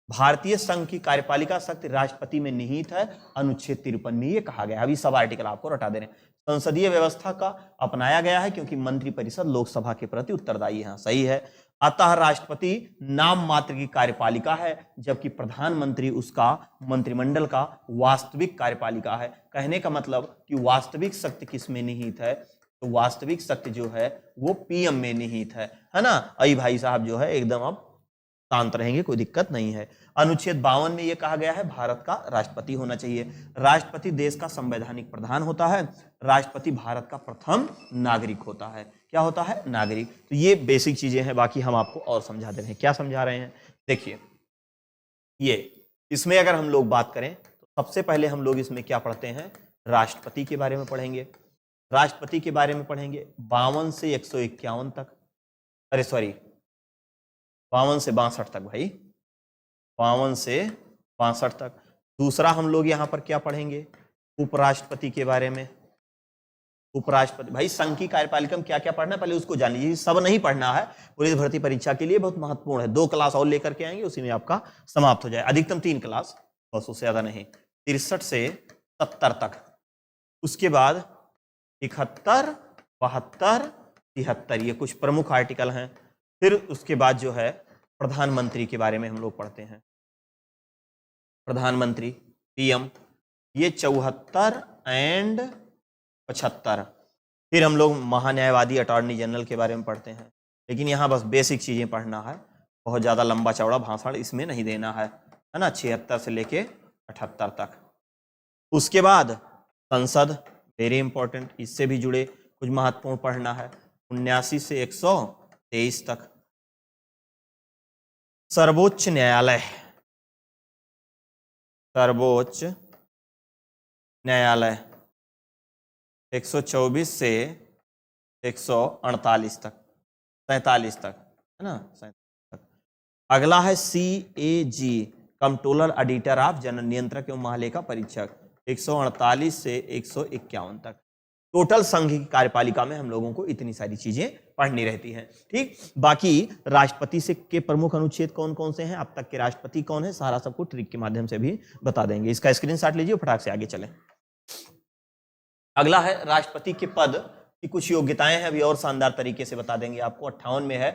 भारतीय संघ की कार्यपालिका शक्ति राष्ट्रपति में निहित है, अनुच्छेद 53 में ये कहा गया है। अभी सब आर्टिकल आपको रटा दे रहे हैं। संसदीय व्यवस्था का अपनाया गया है क्योंकि मंत्रिपरिषद लोकसभा के प्रति उत्तरदायी है, सही है। अतः राष्ट्रपति नाम मात्र की कार्यपालिका है, जबकि प्रधानमंत्री उसका मंत्रिमंडल का वास्तविक कार्यपालिका है। कहने का मतलब कि वास्तविक शक्ति किस में निहित है, तो वास्तविक शक्ति जो है वो पीएम में निहित है ना। अई भाई साहब जो है एकदम अब शांत रहेंगे, कोई दिक्कत नहीं है। अनुच्छेद 52 में यह कहा गया है भारत का राष्ट्रपति होना चाहिए। राष्ट्रपति देश का संवैधानिक प्रधान होता है। राष्ट्रपति भारत का प्रथम नागरिक होता है। क्या होता है? नागरिक। तो ये बेसिक चीजें हैं, बाकी हम आपको और समझा दे रहे हैं। क्या समझा रहे हैं? देखिए ये इसमें अगर हम लोग बात करें तो सबसे पहले हम लोग इसमें क्या पढ़ते हैं, राष्ट्रपति के बारे में पढ़ेंगे। राष्ट्रपति के बारे में पढ़ेंगे 52 से 151 तक, अरे सॉरी 52 से 62 तक भाई, 52 से 62 तक। दूसरा हम लोग यहां पर क्या पढ़ेंगे, उपराष्ट्रपति के बारे में। उपराष्ट्रपति, भाई संघ की कार्यपालिका में क्या क्या पढ़ना है पहले उसको जान लीजिए, सब नहीं पढ़ना है, पुलिस भर्ती परीक्षा के लिए बहुत महत्वपूर्ण है। 2 क्लास और लेकर के आएंगे, उसी में आपका समाप्त हो जाए। अधिकतम 3 क्लास, बस उससे ज्यादा नहीं। 63 से 70 तक, उसके बाद 71, 72, 73, ये कुछ प्रमुख आर्टिकल हैं। फिर उसके बाद जो है प्रधानमंत्री के बारे में हम लोग पढ़ते हैं। प्रधानमंत्री पीएम, ये 74 एंड 75। फिर हम लोग महान्यायवादी अटॉर्नी जनरल के बारे में पढ़ते हैं, लेकिन यहाँ बस बेसिक चीजें पढ़ना है, बहुत ज्यादा लंबा चौड़ा भाषण इसमें नहीं देना है ना। 76 से लेके 78 तक। उसके बाद संसद, वेरी इंपॉर्टेंट, इससे भी जुड़े कुछ महत्वपूर्ण पढ़ना है। 79 से 123 तक। सर्वोच्च न्यायालय, सर्वोच्च न्यायालय 124 से 148 तक, 47 तक, है ना, 47 तक। अगला है CAG, controller auditor of general, नियंत्रक एवं महालेखा परीक्षक, 148 से 151 तक। टोटल संघ की कार्यपालिका में हम लोगों को इतनी सारी चीजें पढ़नी रहती हैं। ठीक, बाकी राष्ट्रपति से के प्रमुख अनुच्छेद कौन कौन से हैं, अब तक के राष्ट्रपति कौन है, सारा सबको ट्रिक के माध्यम से भी बता देंगे। इसका स्क्रीनशॉट लीजिए, फटाक से आगे चलें। अगला है राष्ट्रपति के पद की कुछ योग्यताएं हैं, अभी और शानदार तरीके से बता देंगे आपको। 58 में है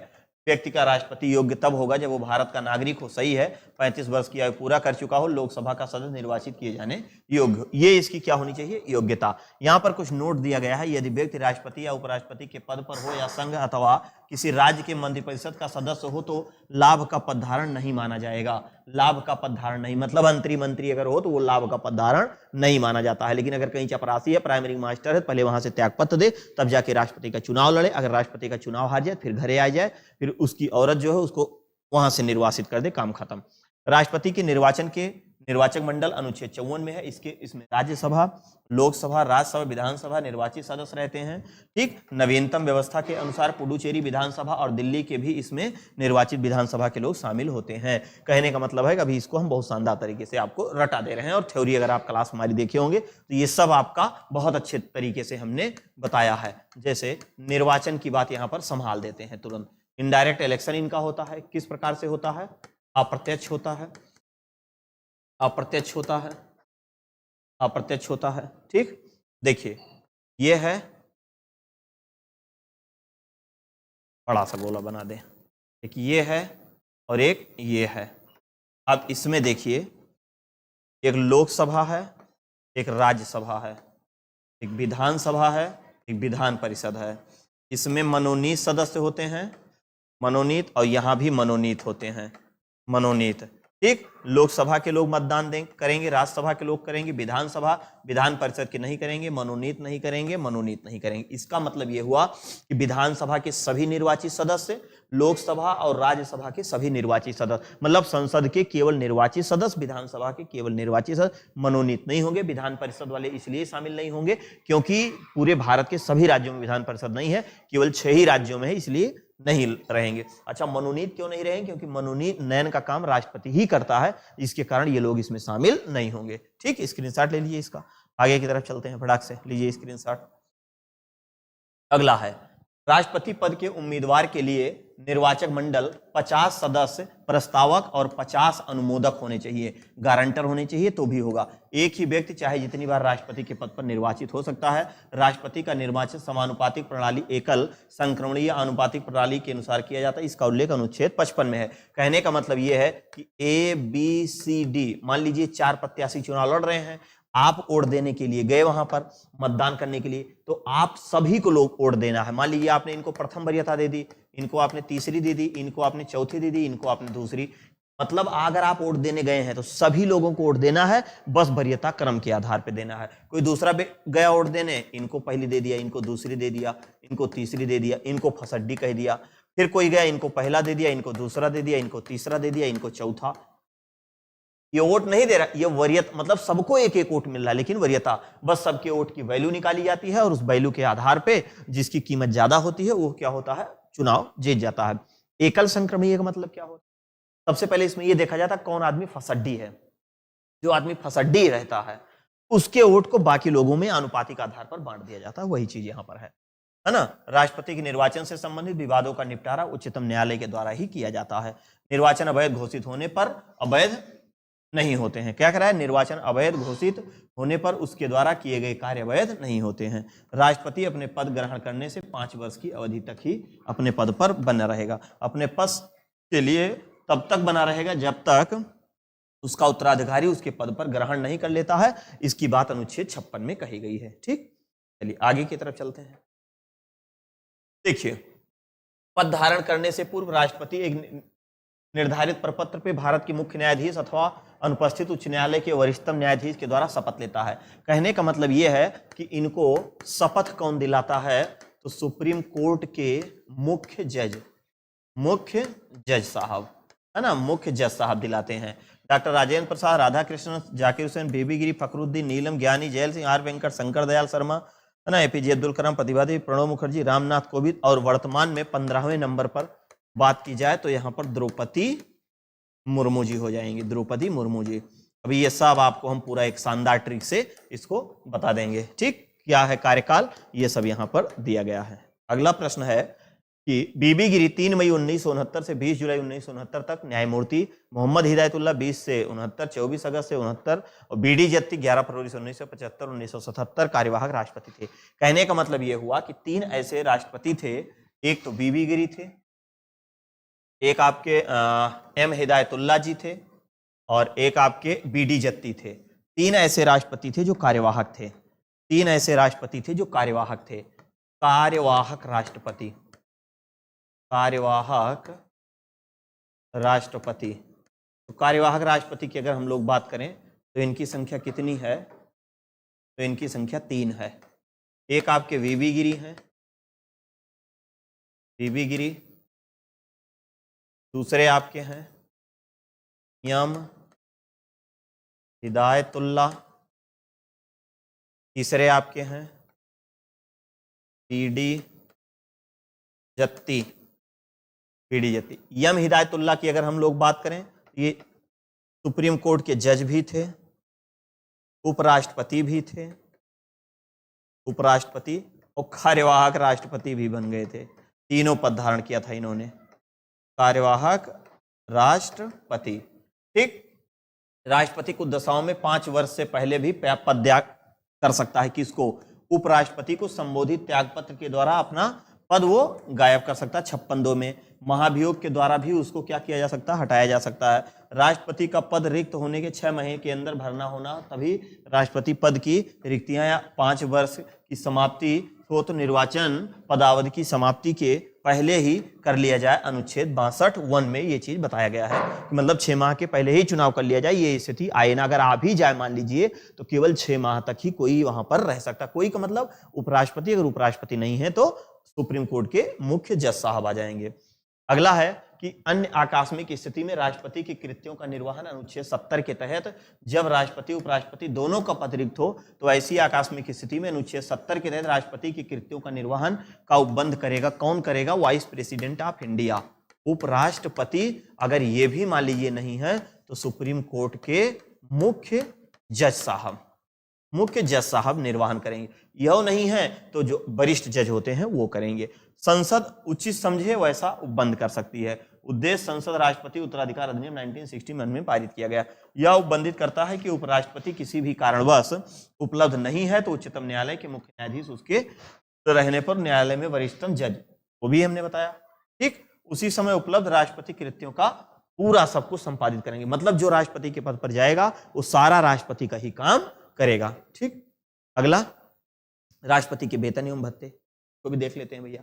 व्यक्ति का राष्ट्रपति योग्य तब होगा जब वो भारत का नागरिक हो, सही है, 35 वर्ष की आयु पूरा कर चुका हो, लोकसभा का सदस्य निर्वाचित किए जाने योग्य हो। ये इसकी क्या होनी चाहिए, योग्यता। यहाँ पर कुछ नोट दिया गया है, यदि व्यक्ति राष्ट्रपति या उपराष्ट्रपति के पद पर हो या संघ अथवा किसी राज्य के मंत्रिपरिषद का सदस्य हो तो लाभ का पद धारण नहीं माना जाएगा। लाभ का पद धारण नहीं मतलब मंत्री अगर हो तो वो लाभ का पद धारण नहीं माना जाता है। लेकिन अगर कहीं चपरासी है, प्राइमरी मास्टर है, पहले वहां से त्यागपत्र दे तब जाके राष्ट्रपति का चुनाव लड़े। अगर राष्ट्रपति का चुनाव हार जाए फिर घरे आ जाए, फिर उसकी औरत जो है उसको वहां से निर्वासित कर दे, काम खत्म। राष्ट्रपति के निर्वाचक मंडल अनुच्छेद 54 में है। इसमें राज्यसभा, लोकसभा, राज्यसभा, विधानसभा निर्वाचित सदस्य रहते हैं। ठीक, नवीनतम व्यवस्था के अनुसार पुडुचेरी विधानसभा और दिल्ली के भी इसमें निर्वाचित विधानसभा के लोग शामिल होते हैं। कहने का मतलब है कि अभी इसको हम बहुत शानदार तरीके से आपको रटा दे रहे हैं, और थ्योरी अगर आप क्लास हमारी देखे होंगे तो ये सब आपका बहुत अच्छे तरीके से हमने बताया है। जैसे निर्वाचन की बात यहाँ पर संभाल देते हैं तुरंत। इनडायरेक्ट इलेक्शन इनका होता है, किस प्रकार से होता है, अप्रत्यक्ष होता है, अप्रत्यक्ष होता है, अप्रत्यक्ष होता है। ठीक, देखिए ये है, बड़ा सा गोला बना दें, एक ये है और एक ये है। अब इसमें देखिए एक लोकसभा है, एक राज्यसभा है, एक विधानसभा है, एक विधान परिषद है। इसमें मनोनीत सदस्य होते हैं, मनोनीत, और यहां भी मनोनीत होते हैं, मनोनीत। ठीक, लोकसभा के लोग मतदान करेंगे, राज्यसभा के लोग करेंगे, विधानसभा, विधान परिषद के नहीं करेंगे, मनोनीत नहीं करेंगे, मनोनीत नहीं करेंगे। इसका मतलब यह हुआ कि विधानसभा के सभी निर्वाचित सदस्य, लोकसभा और राज्यसभा के सभी निर्वाचित सदस्य, मतलब संसद के केवल निर्वाचित सदस्य, विधानसभा के केवल निर्वाचित सदस्य मनोनीत नहीं होंगे। विधान परिषद वाले इसलिए शामिल नहीं होंगे क्योंकि पूरे भारत के सभी राज्यों में विधान परिषद नहीं है, केवल 6 ही राज्यों में है, इसलिए नहीं रहेंगे। अच्छा, मनोनीत क्यों नहीं रहेंगे, क्योंकि मनोनीत नयन का काम राष्ट्रपति ही करता है, इसके कारण ये लोग इसमें शामिल नहीं होंगे। ठीक, स्क्रीनशॉट ले लीजिए इसका, आगे की तरफ चलते हैं, फटाक से लीजिए स्क्रीनशॉट। अगला है, राष्ट्रपति पद के उम्मीदवार के लिए निर्वाचक मंडल 50 सदस्य प्रस्तावक और 50 अनुमोदक होने चाहिए, गारंटर होने चाहिए तो भी होगा। एक ही व्यक्ति चाहे जितनी बार राष्ट्रपति के पद पर निर्वाचित हो सकता है। राष्ट्रपति का निर्वाचन समानुपातिक प्रणाली एकल संक्रमणीय आनुपातिक प्रणाली के अनुसार किया जाता है। इसका उल्लेख अनुच्छेद 55 में है। कहने का मतलब यह है कि ABCD, मान लीजिए 4 प्रत्याशी चुनाव लड़ रहे हैं, आप वोट देने के लिए गए वहां पर मतदान करने के लिए, तो आप सभी को लोग वोट देना है। मान लीजिए आपने इनको प्रथम वरीयता दे दी, इनको आपने तीसरी दे दी, इनको आपने चौथी दे दी, इनको आपने दूसरी, मतलब अगर आप वोट देने गए हैं तो सभी लोगों को वोट देना है, बस वरीयता क्रम के आधार पर देना है। कोई दूसरा गया वोट देने, इनको पहली दे दिया, इनको दूसरी दे दिया, इनको तीसरी दे दिया, इनको फसड्डी कह दिया। फिर कोई गया, इनको पहला दे दिया, इनको दूसरा दे दिया, इनको तीसरा दे दिया, इनको चौथा। ये वोट नहीं दे रहा, ये वरीयता, मतलब सबको एक एक वोट मिल रहा है, लेकिन वरीयता, बस सबके वोट की वैल्यू निकाली जाती है और उस वैल्यू के आधार पे जिसकी कीमत ज्यादा होती है वो क्या होता है, चुनाव जीत जाता है। एकल संक्रमणीय का मतलब क्या होता है, सबसे पहले इसमें यह देखा जाता है कौन आदमी फसड्डी है। जो आदमी फसड्डी रहता है उसके वोट को बाकी लोगों में आनुपातिक आधार पर बांट दिया जाता है, वही चीज यहां पर है ना। राष्ट्रपति के निर्वाचन से संबंधित विवादों का निपटारा उच्चतम न्यायालय के द्वारा ही किया जाता है। निर्वाचन अवैध घोषित होने पर अवैध नहीं होते हैं। क्या करा है, निर्वाचन अवैध घोषित होने पर उसके द्वारा किए गए कार्य अवैध नहीं होते हैं। राष्ट्रपति अपने पद ग्रहण करने से 5 वर्ष की अवधि तक ही अपने पद पर बना रहेगा। अपने पद के लिए तब तक बना रहेगा जब तक उसका उत्तराधिकारी उसके पद पर ग्रहण नहीं कर लेता है। इसकी बात अनुच्छेद 56 में कही गई है। ठीक, चलिए आगे की तरफ चलते हैं। देखिए, पद धारण करने से पूर्व राष्ट्रपति एक निर्धारित प्रपत्र पे भारत के मुख्य न्यायाधीश अथवा अनुपस्थित उच्च न्यायालय के वरिष्ठतम न्यायाधीश के द्वारा शपथ लेता है। कहने का मतलब यह है कि इनको शपथ कौन दिलाता है, तो सुप्रीम कोर्ट के मुख्य जज साहब, है ना, मुख्य जज साहब दिलाते हैं। डॉक्टर राजेंद्र प्रसाद, राधा कृष्णन, जाकिर हुसैन, बेबी गिरी, फखरुद्दीन, नीलम, ज्ञानी, जैल सिंह, आर वेंकट, शंकर दयाल शर्मा, है ना, APJ अब्दुल कलाम, प्रतिभा देवी, प्रणब मुखर्जी, रामनाथ कोविंद, और वर्तमान में 15वें नंबर पर बात की जाए तो यहां पर द्रौपदी मुर्मू जी हो जाएंगे, द्रौपदी मुर्मू जी। अभी ये सब आपको हम पूरा एक शानदार ट्रिक से इसको बता देंगे। ठीक, क्या है कार्यकाल, ये सब यहां पर दिया गया है। अगला प्रश्न है कि बीबी गिरी 3 मई 1969 से 20 जुलाई 1969 तक, न्यायमूर्ति मोहम्मद हिदायतुल्लाह 20 से 69, 24 अगस्त से 69, और BD जत्ती 11 फरवरी से 1975 1977 कार्यवाहक राष्ट्रपति थे। कहने का मतलब यह हुआ कि 3 ऐसे राष्ट्रपति थे, एक तो बीबी गिरी थे, एक आपके एम हिदायतुल्लाह जी थे और एक आपके बीडी जत्ती थे। तीन ऐसे राष्ट्रपति थे जो कार्यवाहक थे। तीन ऐसे राष्ट्रपति थे जो कार्यवाहक थे। कार्यवाहक राष्ट्रपति, कार्यवाहक राष्ट्रपति। तो कार्यवाहक राष्ट्रपति की अगर हम लोग बात करें तो इनकी संख्या कितनी है? तो इनकी संख्या 3 है। एक आपके वीबी गिरी हैं, वीबी गिरी। दूसरे आपके हैं एम हिदायतुल्लाह। तीसरे आपके हैं बीडी जत्ती, बीडी जत्ती। एम हिदायतुल्लाह की अगर हम लोग बात करें तो ये सुप्रीम कोर्ट के जज भी थे, उपराष्ट्रपति भी थे, उपराष्ट्रपति और कार्यवाहक राष्ट्रपति भी बन गए थे। तीनों पद धारण किया था इन्होंने। कार्यवाहक राष्ट्रपति, ठीक। राष्ट्रपति को दशाओं में 5 वर्ष से पहले भी पद त्याग कर सकता है। किसको? उपराष्ट्रपति को संबोधित त्यागपत्र के द्वारा अपना पद वो गायब कर सकता है। 56(2) में महाभियोग के द्वारा भी उसको क्या किया जा सकता है? हटाया जा सकता है। राष्ट्रपति का पद रिक्त होने के 6 महीने के अंदर भरना होना, तभी राष्ट्रपति पद की रिक्तियां या 5 वर्ष की समाप्ति हो तो निर्वाचन पदावधि की समाप्ति के पहले ही कर लिया जाए। अनुच्छेद 62(1) में ये चीज बताया गया है कि मतलब 6 माह के पहले ही चुनाव कर लिया जाए। ये स्थिति आए ना, अगर आ भी जाए मान लीजिए तो केवल 6 माह तक ही कोई वहां पर रह सकता। कोई का मतलब उपराष्ट्रपति, अगर उपराष्ट्रपति नहीं है तो सुप्रीम कोर्ट के मुख्य जज साहब आ जाएंगे। अगला है कि अन्य आकस्मिक स्थिति में राष्ट्रपति के कृत्यों का निर्वहन अनुच्छेद 70 के तहत जब राष्ट्रपति उपराष्ट्रपति दोनों का पद रिक्त हो तो ऐसी आकस्मिक स्थिति में अनुच्छेद 70 के तहत राष्ट्रपति के कृत्यों का निर्वहन का उपबंध करेगा। कौन करेगा? वाइस प्रेसिडेंट ऑफ इंडिया, उपराष्ट्रपति। अगर ये भी मान लीजिए नहीं है तो सुप्रीम कोर्ट के मुख्य जज साहब, मुख्य जज साहब निर्वहन करेंगे। यह नहीं है तो जो वरिष्ठ जज होते हैं वो करेंगे। संसद उचित समझे वैसा उपबंध कर सकती है। उद्देश्य संसद राष्ट्रपति उत्तराधिकार अधिनियम 1961 में पारित किया गया। यह उपबंधित करता है कि उपराष्ट्रपति किसी भी कारणवश उपलब्ध नहीं है तो उच्चतम न्यायालय के मुख्य न्यायाधीश उसके रहने पर न्यायालय में वरिष्ठतम जज, वो भी हमने बताया, ठीक, उसी समय उपलब्ध राष्ट्रपति कृत्यों का पूरा सब कुछ संपादित करेंगे। मतलब जो राष्ट्रपति के पद पर जाएगा वो सारा राष्ट्रपति का ही काम करेगा, ठीक। अगला राष्ट्रपति के वेतन एवं भत्ते को भी देख लेते हैं भैया।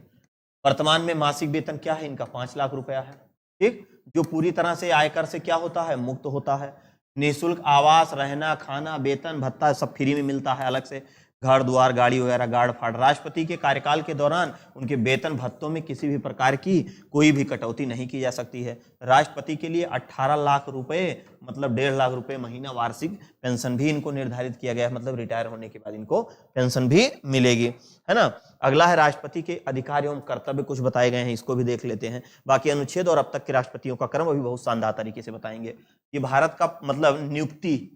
वर्तमान में मासिक वेतन क्या है इनका? 5 लाख रुपया है, ठीक, जो पूरी तरह से आयकर से क्या होता है? मुक्त होता है। निःशुल्क आवास, रहना, खाना, वेतन भत्ता सब फ्री में मिलता है, अलग से घर द्वार, गाड़ी वगैरह, गाड़ फाड़। राष्ट्रपति के कार्यकाल के दौरान उनके वेतन भत्तों में किसी भी प्रकार की कोई भी कटौती नहीं की जा सकती है। राष्ट्रपति के लिए 18 लाख रुपए मतलब 1.5 लाख रुपए महीना वार्षिक पेंशन भी इनको निर्धारित किया गया है। मतलब रिटायर होने के बाद इनको पेंशन भी मिलेगी, है ना। अगला है राष्ट्रपति के अधिकार एवं कर्तव्य, कुछ बताए गए हैं, इसको भी देख लेते हैं। बाकी अनुच्छेद और अब तक के राष्ट्रपतियों का क्रम अभी बहुत शानदार तरीके से बताएंगे। ये भारत का मतलब नियुक्ति,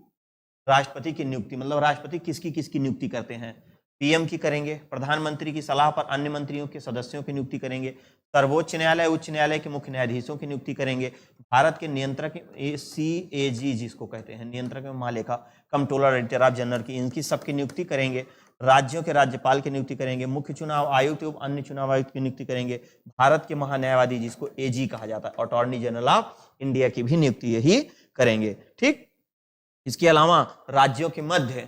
राष्ट्रपति की नियुक्ति मतलब राष्ट्रपति किसकी किसकी नियुक्ति करते हैं? पीएम की करेंगे, प्रधानमंत्री की सलाह पर अन्य मंत्रियों के सदस्यों की नियुक्ति करेंगे, सर्वोच्च न्यायालय उच्च न्यायालय के मुख्य न्यायाधीशों की नियुक्ति करेंगे, भारत के नियंत्रक CAG जिसको कहते हैं, नियंत्रक एवं महालेखा कंट्रोलर ऑडिटर ऑफ जनरल की, इनकी सबकी नियुक्ति करेंगे, राज्यों के राज्यपाल की नियुक्ति करेंगे, मुख्य चुनाव आयुक्त एवं अन्य चुनाव आयुक्त की नियुक्ति करेंगे, भारत के महान्यायवादी जिसको AG कहा जाता है, अटॉर्नी जनरल ऑफ इंडिया की भी नियुक्ति यही करेंगे, ठीक। इसके अलावा राज्यों के मध्य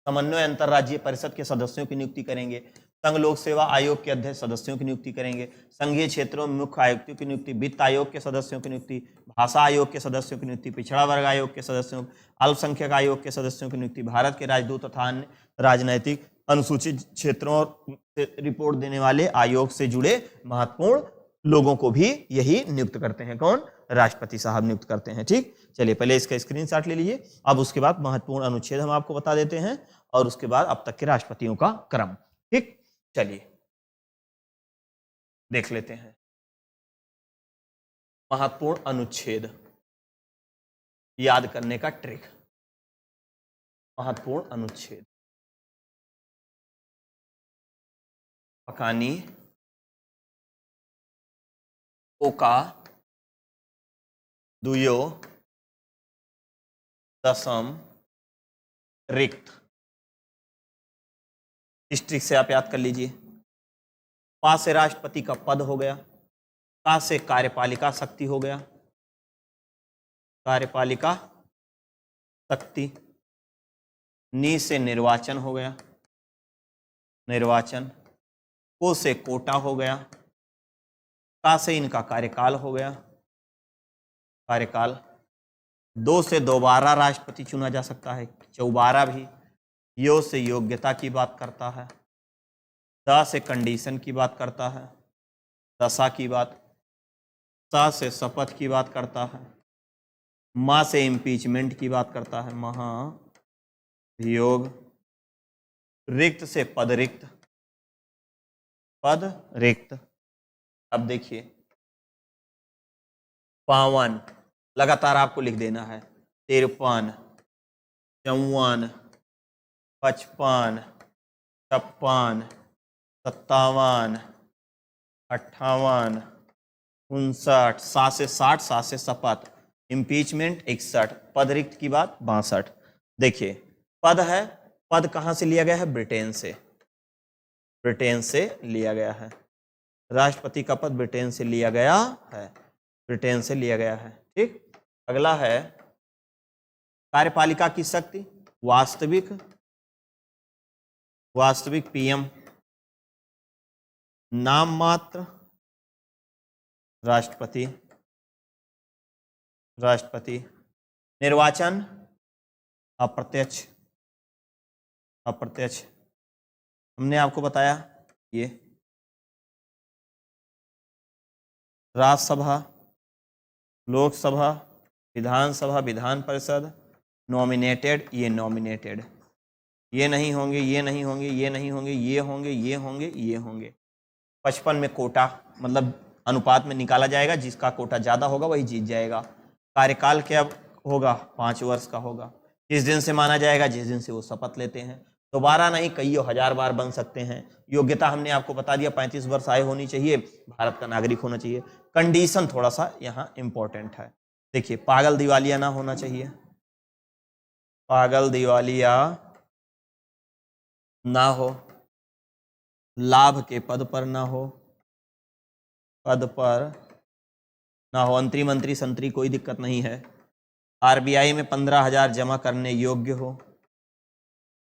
समन्वय अंतरराज्यीय परिषद के सदस्यों की नियुक्ति करेंगे, संघ लोक सेवा आयोग के अध्यक्ष सदस्यों की नियुक्ति करेंगे, संघीय क्षेत्रों में मुख्य आयुक्तों की नियुक्ति, वित्त आयोग के सदस्यों की नियुक्ति, भाषा आयोग के सदस्यों की नियुक्ति, पिछड़ा वर्ग आयोग के सदस्यों, अल्पसंख्यक आयोग के सदस्यों की नियुक्ति, भारत के राजदूत तथा अन्य राजनैतिक अनुसूचित क्षेत्रों से रिपोर्ट देने वाले आयोग से जुड़े महत्वपूर्ण लोगों को भी यही नियुक्त करते हैं। कौन? राष्ट्रपति साहब नियुक्त करते हैं, ठीक। चलिए पहले इसका स्क्रीनशॉट ले लीजिए। अब उसके बाद महत्वपूर्ण अनुच्छेद हम आपको बता देते हैं और उसके बाद अब तक के राष्ट्रपतियों का क्रम, ठीक। चलिए देख लेते हैं महत्वपूर्ण अनुच्छेद, याद करने का ट्रिक। महत्वपूर्ण अनुच्छेद पकानी ओका दुयो दसम रिक्त। इस ट्रिक से आप याद कर लीजिए। पास से राष्ट्रपति का पद हो गया, का से कार्यपालिका शक्ति हो गया, कार्यपालिका शक्ति। नी से निर्वाचन हो गया, निर्वाचन। को से कोटा हो गया, का से इनका कार्यकाल हो गया, कार्यकाल। दो से दोबारा राष्ट्रपति चुना जा सकता है, चौबारा भी। यो से योग्यता की बात करता है, द से कंडीशन की बात करता है, दशा की बात। सा से शपथ की बात करता है, मा से इम्पीचमेंट की बात करता है, महाभियोग। रिक्त से पद रिक्त, पद रिक्त। अब देखिए 52 लगातार आपको लिख देना है, 53, 54, 55, 56, 57, 58, 59, 7 से 60, 7 से शपथ, इम्पीचमेंट 61, पद रिक्त की बात 62। देखिए पद है, पद कहां से लिया गया है, ब्रिटेन से, ब्रिटेन से लिया गया है। राष्ट्रपति का पद ब्रिटेन से लिया गया है, ब्रिटेन से लिया गया है। ठीक, अगला है कार्यपालिका की शक्ति, वास्तविक, वास्तविक पीएम। नाम मात्र राष्ट्रपति, राष्ट्रपति। निर्वाचन अप्रत्यक्ष, अप्रत्यक्ष। हमने आपको बताया ये राज्यसभा, लोकसभा, विधानसभा, विधान परिषद, नॉमिनेटेड, ये नॉमिनेटेड। ये नहीं होंगे, ये नहीं होंगे, ये नहीं होंगे, ये होंगे, ये होंगे, ये होंगे। 55 में कोटा, मतलब अनुपात में निकाला जाएगा, जिसका कोटा ज्यादा होगा वही जीत जाएगा। कार्यकाल क्या होगा, 5 वर्ष का होगा। किस दिन से माना जाएगा, जिस दिन से वो शपथ लेते हैं। दोबारा नहीं, कई 1000 बार बन सकते हैं। योग्यता हमने आपको बता दिया, 35 वर्ष आयु होनी चाहिए, भारत का नागरिक होना चाहिए। कंडीशन थोड़ा सा यहाँ इंपॉर्टेंट है। देखिए पागल दिवालिया ना होना चाहिए, पागल दिवालिया ना हो, लाभ के पद पर ना हो, पद पर ना हो, अंतरी मंत्री संतरी कोई दिक्कत नहीं है। आरबीआई में 15,000 जमा करने योग्य हो,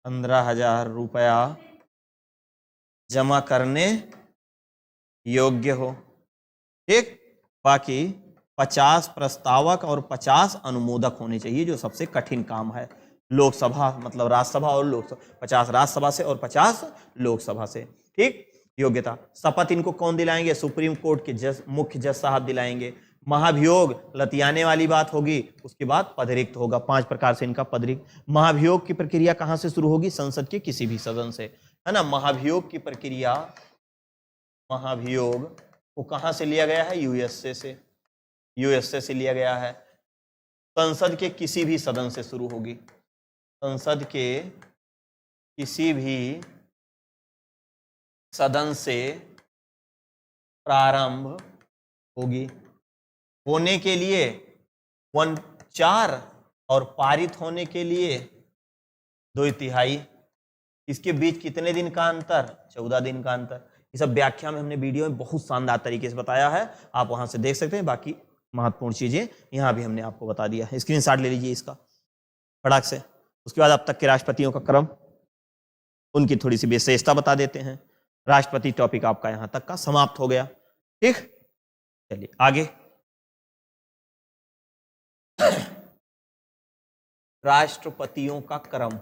15,000 रुपया जमा करने योग्य हो। ठीक, बाकी 50 प्रस्तावक और 50 अनुमोदक होने चाहिए, जो सबसे कठिन काम है। लोकसभा मतलब राज्यसभा और लोकसभा, 50 राज्यसभा से और 50 लोकसभा से। ठीक, योग्यता। शपथ इनको कौन दिलाएंगे, सुप्रीम कोर्ट के जज, मुख्य जज साहब दिलाएंगे। महाभियोग लतियाने वाली बात होगी, उसके बाद पदरिक्त होगा। 5 प्रकार से इनका पदरिक्त। महाभियोग की प्रक्रिया कहां से शुरू होगी, संसद के किसी भी सदन से, है ना। महाभियोग की प्रक्रिया, महाभियोग को कहां से लिया गया है, यूएसए से, यूएसए से लिया गया है। संसद के किसी भी सदन से शुरू होगी, संसद के किसी भी सदन से प्रारंभ होगी। होने के लिए 1/4 और पारित होने के लिए 2/3। इसके बीच कितने दिन का अंतर, 14 दिन का अंतर। ये सब व्याख्या में हमने वीडियो में बहुत शानदार तरीके से बताया है, आप वहां से देख सकते हैं। बाकी महत्वपूर्ण चीजें यहां भी हमने आपको बता दिया है। स्क्रीनशॉट ले लीजिए इसका फटाक से। उसके बाद अब तक के राष्ट्रपतियों का क्रम, उनकी थोड़ी सी विशेषता बता देते हैं। राष्ट्रपति टॉपिक आपका यहां तक का समाप्त हो गया। ठीक, चलिए आगे। राष्ट्रपतियों का क्रम,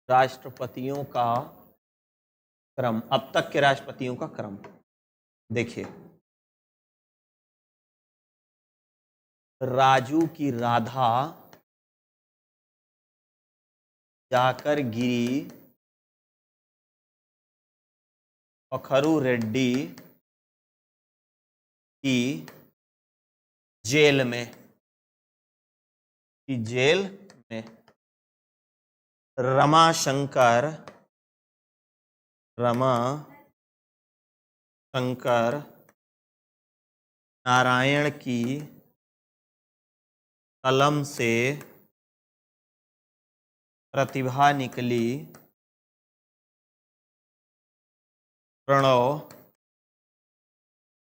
राष्ट्रपतियों का क्रम, अब तक के राष्ट्रपतियों का क्रम देखिए। राजू की राधा जाकर गिरी पखरू रेड्डी की जेल में, की जेल में। रमाशंकर, रमाशंकर नारायण की कलम से प्रतिभा निकली, प्रणव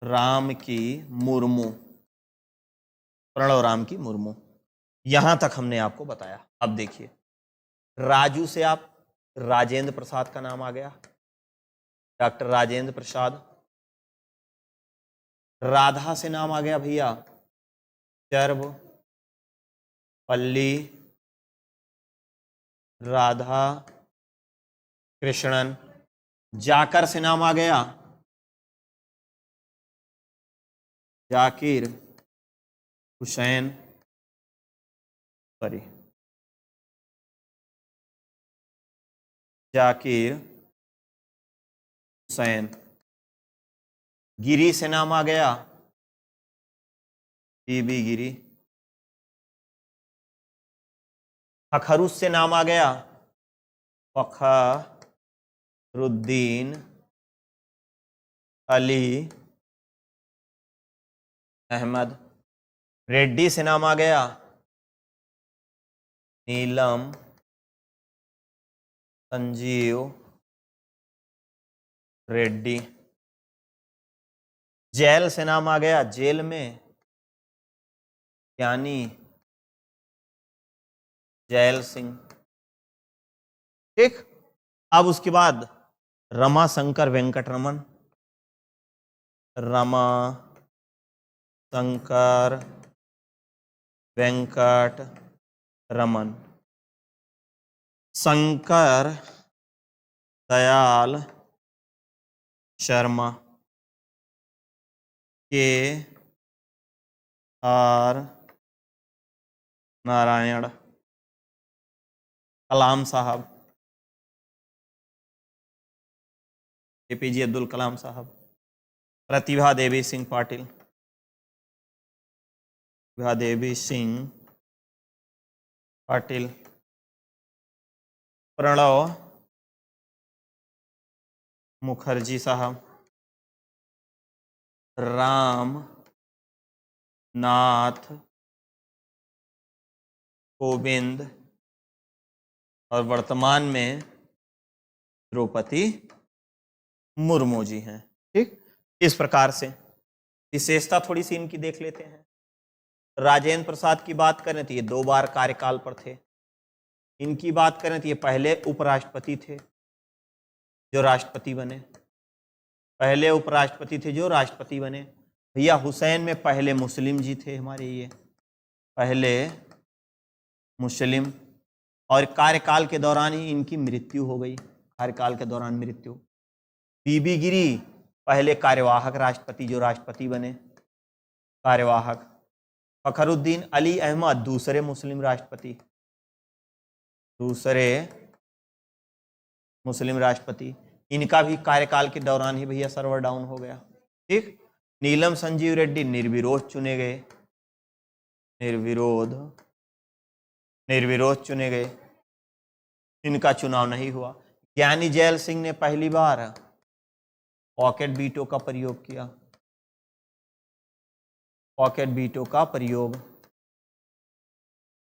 राम की मुर्मू, प्रणव राम की मुर्मू। यहां तक हमने आपको बताया। अब देखिए, राजू से आप राजेंद्र प्रसाद का नाम आ गया, डॉक्टर राजेंद्र प्रसाद। राधा से नाम आ गया भैया चर्व पल्ली राधा कृष्णन। जाकर से नाम आ गया जाकिर हुसैन, सॉरी जाकिर हुसैन। गिरी से नाम आ गया बीबी गिरी। फखरुस से नाम आ गया फखरुद्दीन अली अहमद। रेड्डी से नाम आ गया नीलम संजीव रेड्डी। जेल से नाम आ गया, जेल में ज्ञानी जैल सिंह। ठीक, अब उसके बाद रमा शंकर वेंकट रमन, रमा शंकर वेंकट रमन। शंकर दयाल शर्मा, के आर नारायण। कलाम साहब एपीजे अब्दुल कलाम साहब। प्रतिभा देवी सिंह पाटिल, प्रतिभा देवी सिंह पाटिल। प्रणव मुखर्जी साहब। राम नाथ कोविंद, और वर्तमान में द्रौपदी मुर्मू जी हैं। ठीक, इस प्रकार से विशेषता थोड़ी सी इनकी देख लेते हैं। राजेंद्र प्रसाद की बात करें तो ये 2 बार कार्यकाल पर थे। इनकी बात करें तो ये पहले उपराष्ट्रपति थे जो राष्ट्रपति बने, पहले उपराष्ट्रपति थे जो राष्ट्रपति बने। भैया हुसैन में पहले मुस्लिम जी थे हमारे, ये पहले मुस्लिम, और कार्यकाल के दौरान ही इनकी मृत्यु हो गई, कार्यकाल के दौरान मृत्यु। बीबी गिरी पहले कार्यवाहक राष्ट्रपति जो राष्ट्रपति बने, कार्यवाहक। फखरुद्दीन अली अहमद दूसरे मुस्लिम राष्ट्रपति, दूसरे मुस्लिम राष्ट्रपति। इनका भी कार्यकाल के दौरान ही भैया सर्वर डाउन हो गया। ठीक, नीलम संजीव रेड्डी निर्विरोध चुने गए, निर्विरोध चुने गए, इनका चुनाव नहीं हुआ। ज्ञानी जैल सिंह ने पहली बार पॉकेट वीटो का प्रयोग किया, पॉकेट वीटो का प्रयोग।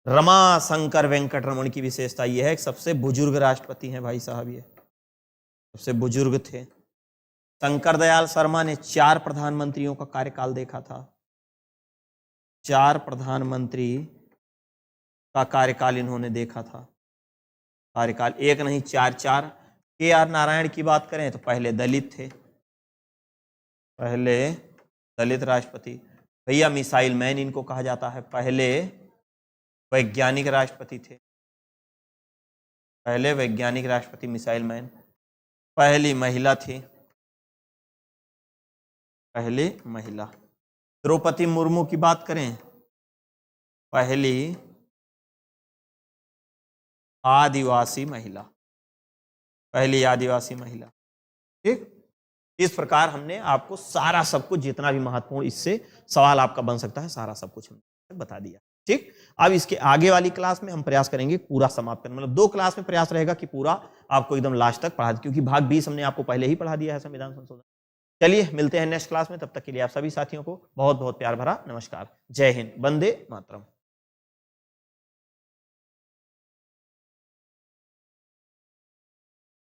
रमा शंकर वेंकट रमन की विशेषता यह है कि सबसे बुजुर्ग राष्ट्रपति हैं भाई साहब, ये सबसे बुजुर्ग थे। शंकर दयाल शर्मा ने 4 प्रधानमंत्रियों का कार्यकाल देखा था, 4 प्रधानमंत्री का कार्यकाल इन्होंने देखा था, कार्यकाल एक नहीं 4। के आर नारायण की बात करें तो पहले दलित थे, पहले दलित राष्ट्रपति। भैया मिसाइल मैन इनको कहा जाता है, पहले वैज्ञानिक राष्ट्रपति थे, पहले वैज्ञानिक राष्ट्रपति मिसाइल मैन। पहली महिला थी, पहली महिला। द्रौपदी मुर्मू की बात करें, पहली आदिवासी महिला, पहली आदिवासी महिला। ठीक, इस प्रकार हमने आपको सारा सब कुछ जितना भी महत्वपूर्ण इससे सवाल आपका बन सकता है सारा सब कुछ हमने बता दिया। ठीक, अब इसके आगे वाली क्लास में हम प्रयास करेंगे पूरा समाप्त करने, मतलब 2 क्लास में प्रयास रहेगा कि पूरा आपको एकदम लास्ट तक पढ़ा, क्योंकि भाग 20 हमने आपको पहले ही पढ़ा दिया है संविधान संशोधन। चलिए मिलते हैं नेक्स्ट क्लास में, तब तक के लिए आप सभी साथियों को बहुत बहुत प्यार भरा नमस्कार। जय हिंद, वंदे मातरम।